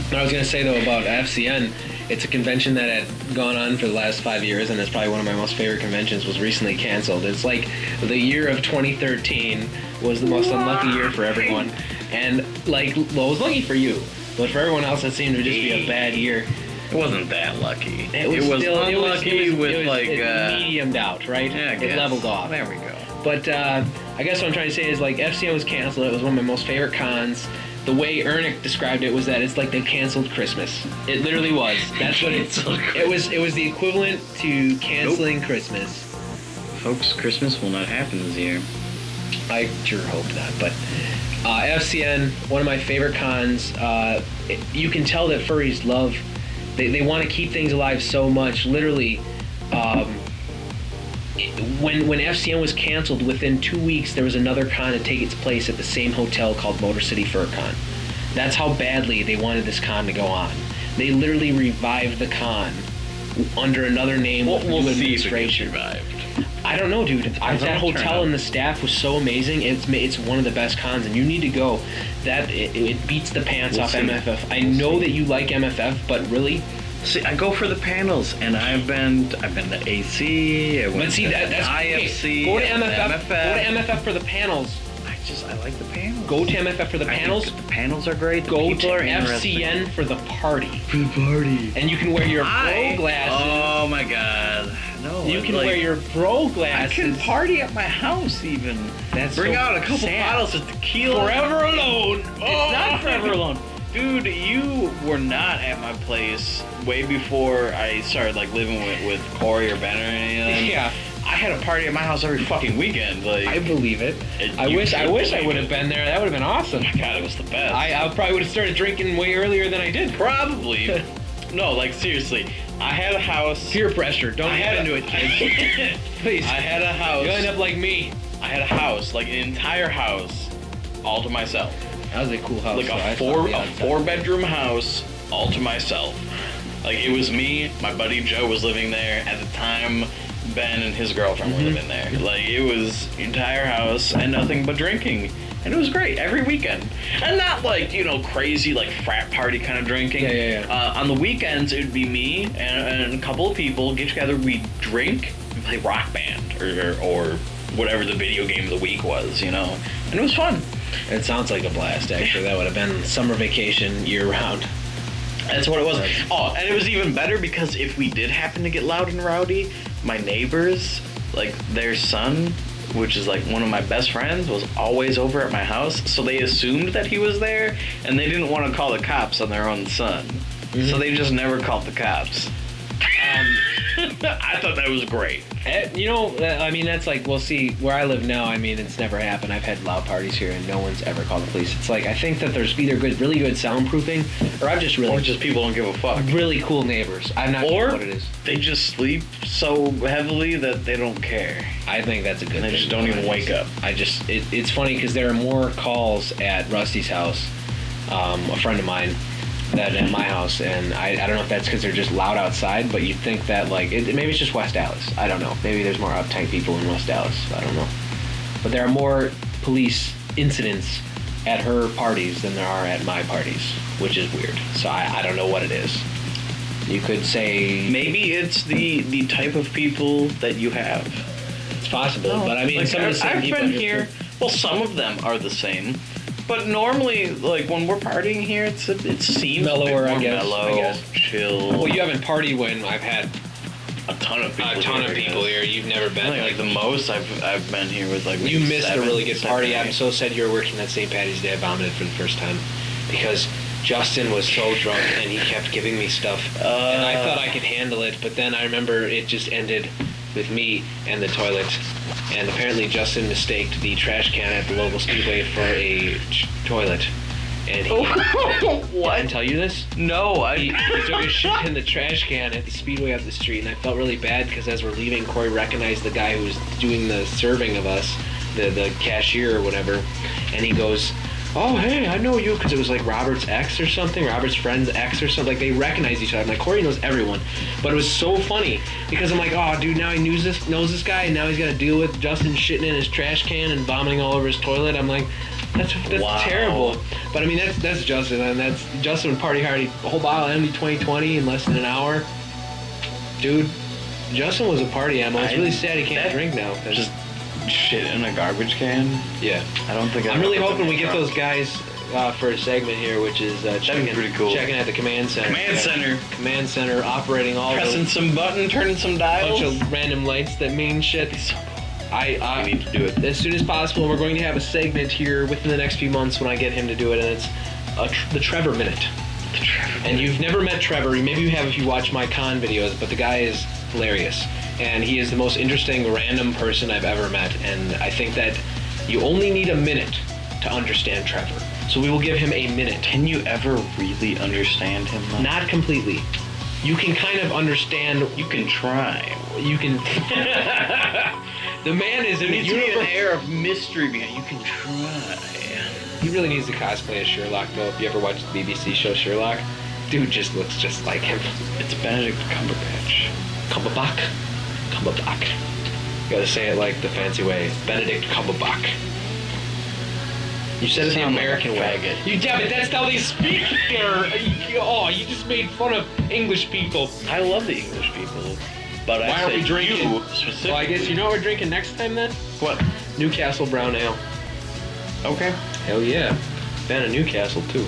What I was going to say, though, about FCN, it's a convention that had gone on for the last 5 years, and it's probably one of my most favorite conventions, was recently canceled. It's like the year of 2013 was the most unlucky year for everyone. And, like, well, it was lucky for you, but for everyone else, it seemed to just be a bad year. It wasn't that lucky. It was unlucky with mediumed out, right? Yeah, it leveled off. There we go. But I guess what I'm trying to say is, like, FCN was canceled. It was one of my most favorite cons. The way Ernick described it was that it's like they canceled Christmas. It literally was. That's what it was. It was the equivalent to canceling Christmas. Folks, Christmas will not happen this year. I sure hope not. But FCN, one of my favorite cons. You can tell that furries love. They want to keep things alive so much. Literally, when FCN was canceled, within 2 weeks there was another con to take its place at the same hotel called Motor City Fur Con. That's how badly they wanted this con to go on. They literally revived the con under another name with new administration. I don't know, dude. That hotel and the staff was so amazing. It's one of the best cons, and you need to go. It beats the pants off MFF. I know that you like MFF, but really. See, I go for the panels, and I've been to AC. That's IFC. Go to MFF. Go to MFF for the panels. I like the panels. Go to MFF for the panels. The panels are great. Go to FCN for the party. For the party. And you can wear your bro glasses. Oh my god. No. You can wear your bro glasses. I can party at my house even. Bring out a couple bottles of tequila. Forever alone. It's not forever alone. Dude, you were not at my place way before I started like living with Corey or Ben or any of them. Yeah. I had a party at my house every fucking weekend. Like, I believe it. I wish I would have been there. That would have been awesome. Oh my god, it was the best. I probably would have started drinking way earlier than I did. Probably. No, like seriously. I had a house. Peer pressure. Don't get into it, kids. Please. I had a house. You'll end up like me. I had a house, like an entire house, all to myself. That was a cool house. Like a four-bedroom house, all to myself. Like it was me, my buddy Joe was living there at the time. Ben and his girlfriend were living there. Like it was the entire house and nothing but drinking, and it was great every weekend. And not like crazy like frat party kind of drinking. Yeah. On the weekends it would be me and a couple of people get together. We'd drink and play Rock Band or whatever the video game of the week was, and it was fun. It sounds like a blast, actually. That would have been summer vacation year-round. That's what it was. Oh, and it was even better because if we did happen to get loud and rowdy, my neighbors, like their son, which is like one of my best friends, was always over at my house. So they assumed that he was there, and they didn't want to call the cops on their own son. So they just never called the cops. I thought that was great. I mean, that's like, we'll see, where I live now, I mean, it's never happened. I've had loud parties here and no one's ever called the police. It's like, I think that there's either really good soundproofing, or Or just people don't give a fuck. Really cool neighbors. I'm not sure what it is. They just sleep so heavily that they don't care. I think that's a good thing. They just don't even wake up. It's funny because there are more calls at Rusty's house, a friend of mine, than at my house, and I don't know if that's because they're just loud outside, but you'd think that maybe it's just West Dallas. I don't know. Maybe there's more uptight people in West Dallas. I don't know. But there are more police incidents at her parties than there are at my parties, which is weird. So I don't know what it is. You could say maybe it's the type of people that you have. It's possible, but I mean, like, some of the same I've people been here. Well, some of them are the same. But normally, like, when we're partying here, it seems mellower, a bit more I mellow, guess. Chill. Well, you haven't partied when I've had a ton of people here. You've never been. Like the most I've been here with like. You missed a really good party. I'm so sad you were working that St. Patty's Day. I vomited for the first time because Justin was so drunk and he kept giving me stuff, and I thought I could handle it. But then I remember it just ended with me and the toilet. And apparently Justin mistaked the trash can at the local speedway for a toilet. And he What? didn't tell you this? No, He took his shit in the trash can at the speedway up the street, and I felt really bad because as we're leaving, Corey recognized the guy who was doing the serving of us, the cashier or whatever, and he goes, "Oh, hey, I know you," because it was like Robert's ex or something, Robert's friend's ex or something. Like, they recognize each other. I'm like, Corey knows everyone. But it was so funny because I'm like, oh, dude, now he knows this guy, and now he's got to deal with Justin shitting in his trash can and vomiting all over his toilet. I'm like, that's Wow. terrible. But I mean, that's Justin, and that's Justin would party hard. A whole bottle of MD 2020 in less than an hour. Dude, Justin was a party animal. It's really sad he can't drink now. Just shit in a garbage can. Yeah. I don't think I'm really hoping we get those guys for a segment here, which is checking, pretty cool. checking at the command center. Command center operating all Pressing some button, turning some dials. bunch of random lights that mean shit. I We need to do it. as soon as possible. We're going to have a segment here within the next few months when I get him to do it, and it's the Trevor Minute. And you've never met Trevor. Maybe you have if you watch my con videos, but the guy is hilarious. And he is the most interesting random person I've ever met. And I think that you only need a minute to understand Trevor. So we will give him a minute. Can you ever really understand him, though? Not completely. You can kind of understand. You can try. You can. The man is in There the needs to be an universe. air of mystery behind. You can try. He really needs to cosplay as Sherlock, though. If you ever watched the BBC show Sherlock, dude just looks just like him. It's Benedict Cumberbatch. Cumberbatch. Cumberbatch. You gotta say it like the fancy way. Benedict Cumberbatch. You said it the Sound like American a way. faggot. You damn it, that's how they speak there. Oh, you just made fun of English people. I love the English people, but Why I aren't we said drinking? you specifically. Well, I guess you know what we're drinking next time then? What? Newcastle Brown Ale. Okay. Hell yeah. Fan of Newcastle too.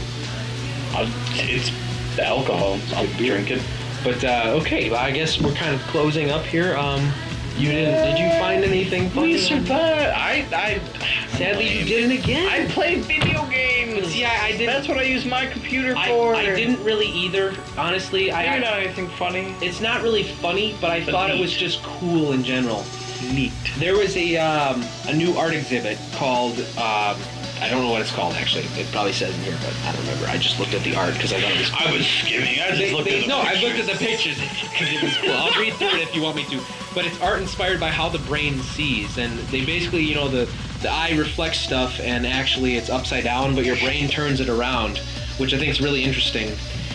It's alcohol. I'll drink it. But okay, well, I guess we're kind of closing up here. Did you find anything funny? We survived. Sadly, you didn't again. I played video games. See, I didn't. That's what I use my computer for. I didn't really either. Honestly, You're not anything funny. It's not really funny, but I thought it was neat. just cool in general. Neat. There was a new art exhibit called I don't know what it's called actually. It probably says in here, but I don't remember. I just looked at the art because I thought it was cool. I was skimming. I just looked at the No, I pictures. looked at the pictures because it was cool. I'll read through it if you want me to. But it's art inspired by how the brain sees, and they basically, you know, the eye reflects stuff, and actually it's upside down, but your brain turns it around, which I think is really interesting.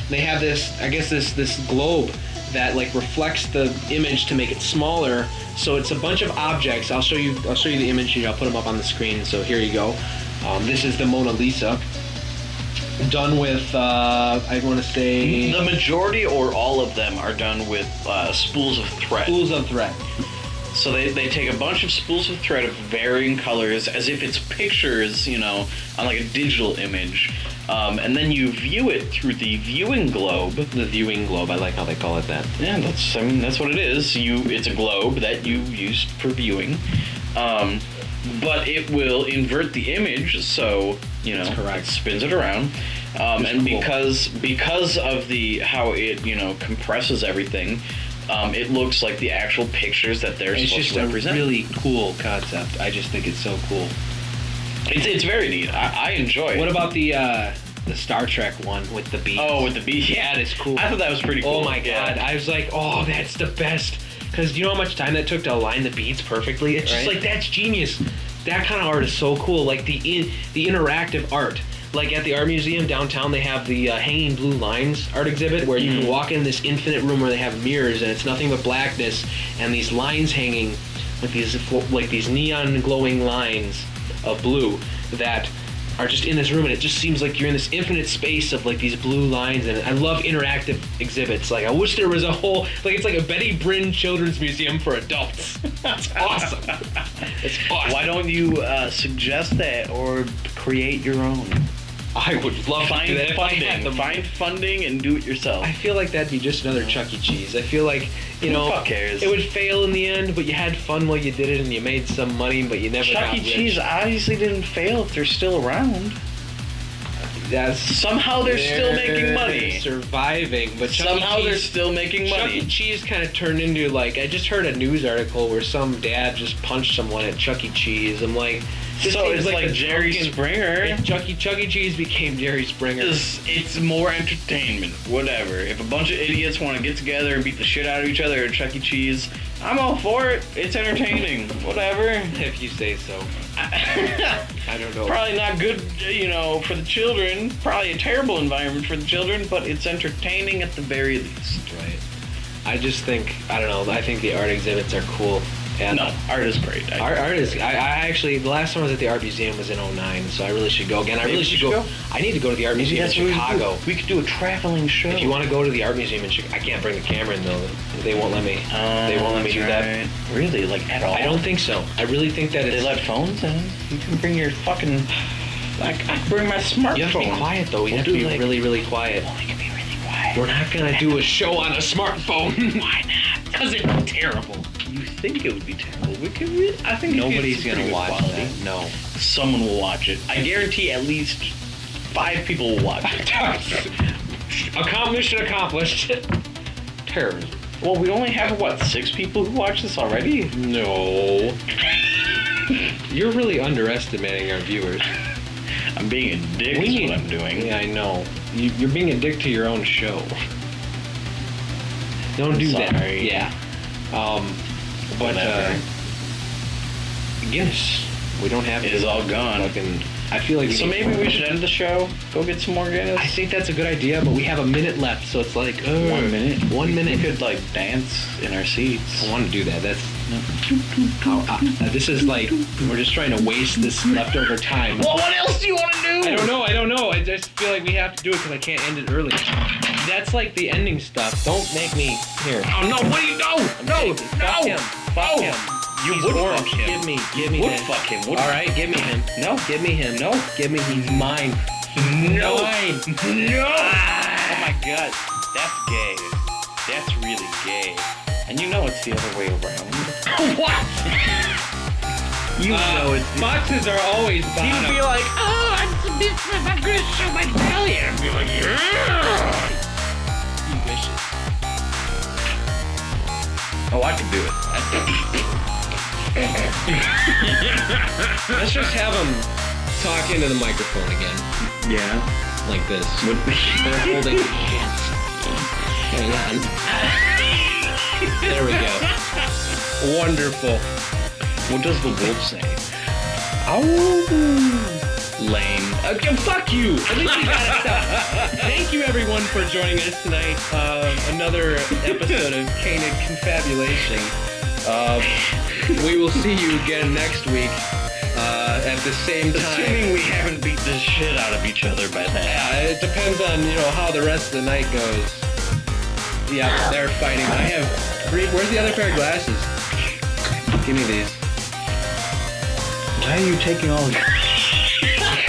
They have this, I guess this globe that like reflects the image to make it smaller. So it's a bunch of objects. I'll show you the image here. I'll put them up on the screen. So here you go. This is the Mona Lisa, done with I want to say The majority or all of them are done with spools of thread. spools of thread. So they take a bunch of spools of thread of varying colors as if it's pictures, you know, on like a digital image. And then you view it through the viewing globe. The viewing globe. I like how they call it that. Yeah, that's what it is. It's a globe that you use for viewing. But it will invert the image, so you know, That's correct. it spins it around. And cool. because of how it compresses everything, it looks like the actual pictures that they're It's supposed just to a represent. really cool concept. I just think it's so cool. It's very neat. I enjoy it. What about the Star Trek one with the bees? Oh, with the bees? Yeah, that is cool. I thought that was pretty cool. Oh my god, I was like, oh, that's the best. Because you know how much time that took to align the beads perfectly? It's just Right. like, that's genius. That kind of art is so cool. Like the interactive art. Like at the art museum downtown, they have the Hanging Blue Lines art exhibit where you can walk in this infinite room where they have mirrors and it's nothing but blackness and these lines hanging with these neon glowing lines of blue that are just in this room, and it just seems like you're in this infinite space of like these blue lines. And I love interactive exhibits. Like I wish there was a whole, like it's like a Betty Brinn Children's Museum for adults. That's awesome. It's awesome. Why don't you suggest that or create your own? I would love to do that if I had the Find funding and do it yourself. I feel like that'd be just another Chuck E. Cheese. I feel like, you know, Who cares? it would fail in the end, but you had fun while you did it and you made some money, but you never Chuck got E. rich. Cheese obviously didn't fail if they're still around. Somehow they're still making money. Surviving, but Somehow they're still making Chuck money. E. Cheese kind of turned into like, I just heard a news article where some dad just punched someone at Chuck E. Cheese. I'm like, this So seems it's like a Jerry drunken- Springer. Chuck E. Cheese became Jerry Springer. It's more entertainment. Whatever. If a bunch of idiots want to get together and beat the shit out of each other at Chuck E. Cheese, I'm all for it. It's entertaining. Whatever. If you say so. I don't know. Probably not good, for the children. Probably a terrible environment for the children, but it's entertaining at the very least. Right. I just think, I don't know, I think the art exhibits are cool. And No, art is great. Art is, I actually, the last time I was at the art museum was in 2009, so I really should go again. I really should go. I need to go to the art museum in Chicago. We could do a traveling show. If you want to go to the art museum in Chicago, I can't bring the camera in though. They won't let me. They won't let me do that. Really? Like at all? I don't think so. I really think that They it's... let phones in. You can bring your fucking... I can bring my smartphone. You have to be quiet though. We have to be really, really quiet. Well, you can be really quiet. We're not going to do a show on a smartphone. Why not? Because it's terrible. You think it would be terrible? I think Nobody's going to watch that. No. Someone will watch it. I guarantee at least 5 people will watch it. Mission accomplished. Terrorism. Well, we only have, 6 people who watch this already? No. You're really underestimating our viewers. I'm being a dick is what I'm doing. Yeah, I know. You're being a dick to your own show. Don't do that. Yeah. But Guinness. We don't have It is all gone. I feel like So maybe we should end the show. Go get some more Guinness. I think that's a good idea, but we have a minute left, so it's like 1 minute. 1 minute. We could dance in our seats. I want to do that. That's this is like we're just trying to waste this leftover time. Well, what else do you want to do? I don't know. I just feel like we have to do it because I can't end it early. That's like the ending stuff. Don't make me here. Oh no! What do you? No! Fuck him. Fuck him. You He's would orange. fuck him. Give me Would him. fuck him. All right, give me him. No. Give me him. No. Give me. He's mine. No. Mine. No. Oh my god, that's gay. That's really gay. And you know it's the other way around. What? You know it's the Boxes are always He'd bottom. be like, oh, I'm gonna show my belly. And I'd be like, yeah. You vicious. Oh, I can do it. Let's just have him talk into the microphone again, Yeah. like this. They're holding hands. Hang on. There we go. Wonderful. What does the wolf say? Oh. Lame. Fuck you! At least you got it done. Thank you everyone for joining us tonight. Another episode of Canid Confabulation. We will see you again next week at the same time. Assuming we haven't beat the shit out of each other by then. It depends on how the rest of the night goes. Yeah, they're fighting. I have 3. Where's the other pair of glasses? Give me these. Why are you taking all the...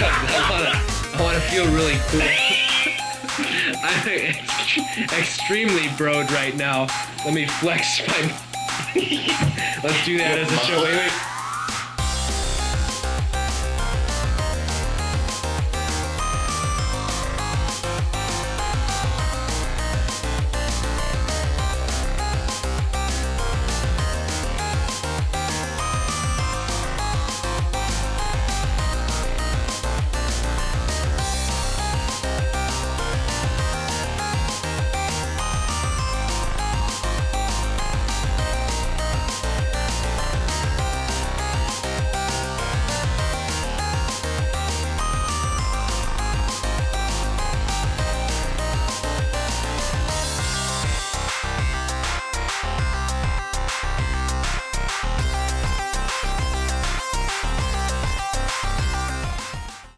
I want to feel really cool. I'm extremely broed right now. Let me flex my... Let's do that as a show. Wait.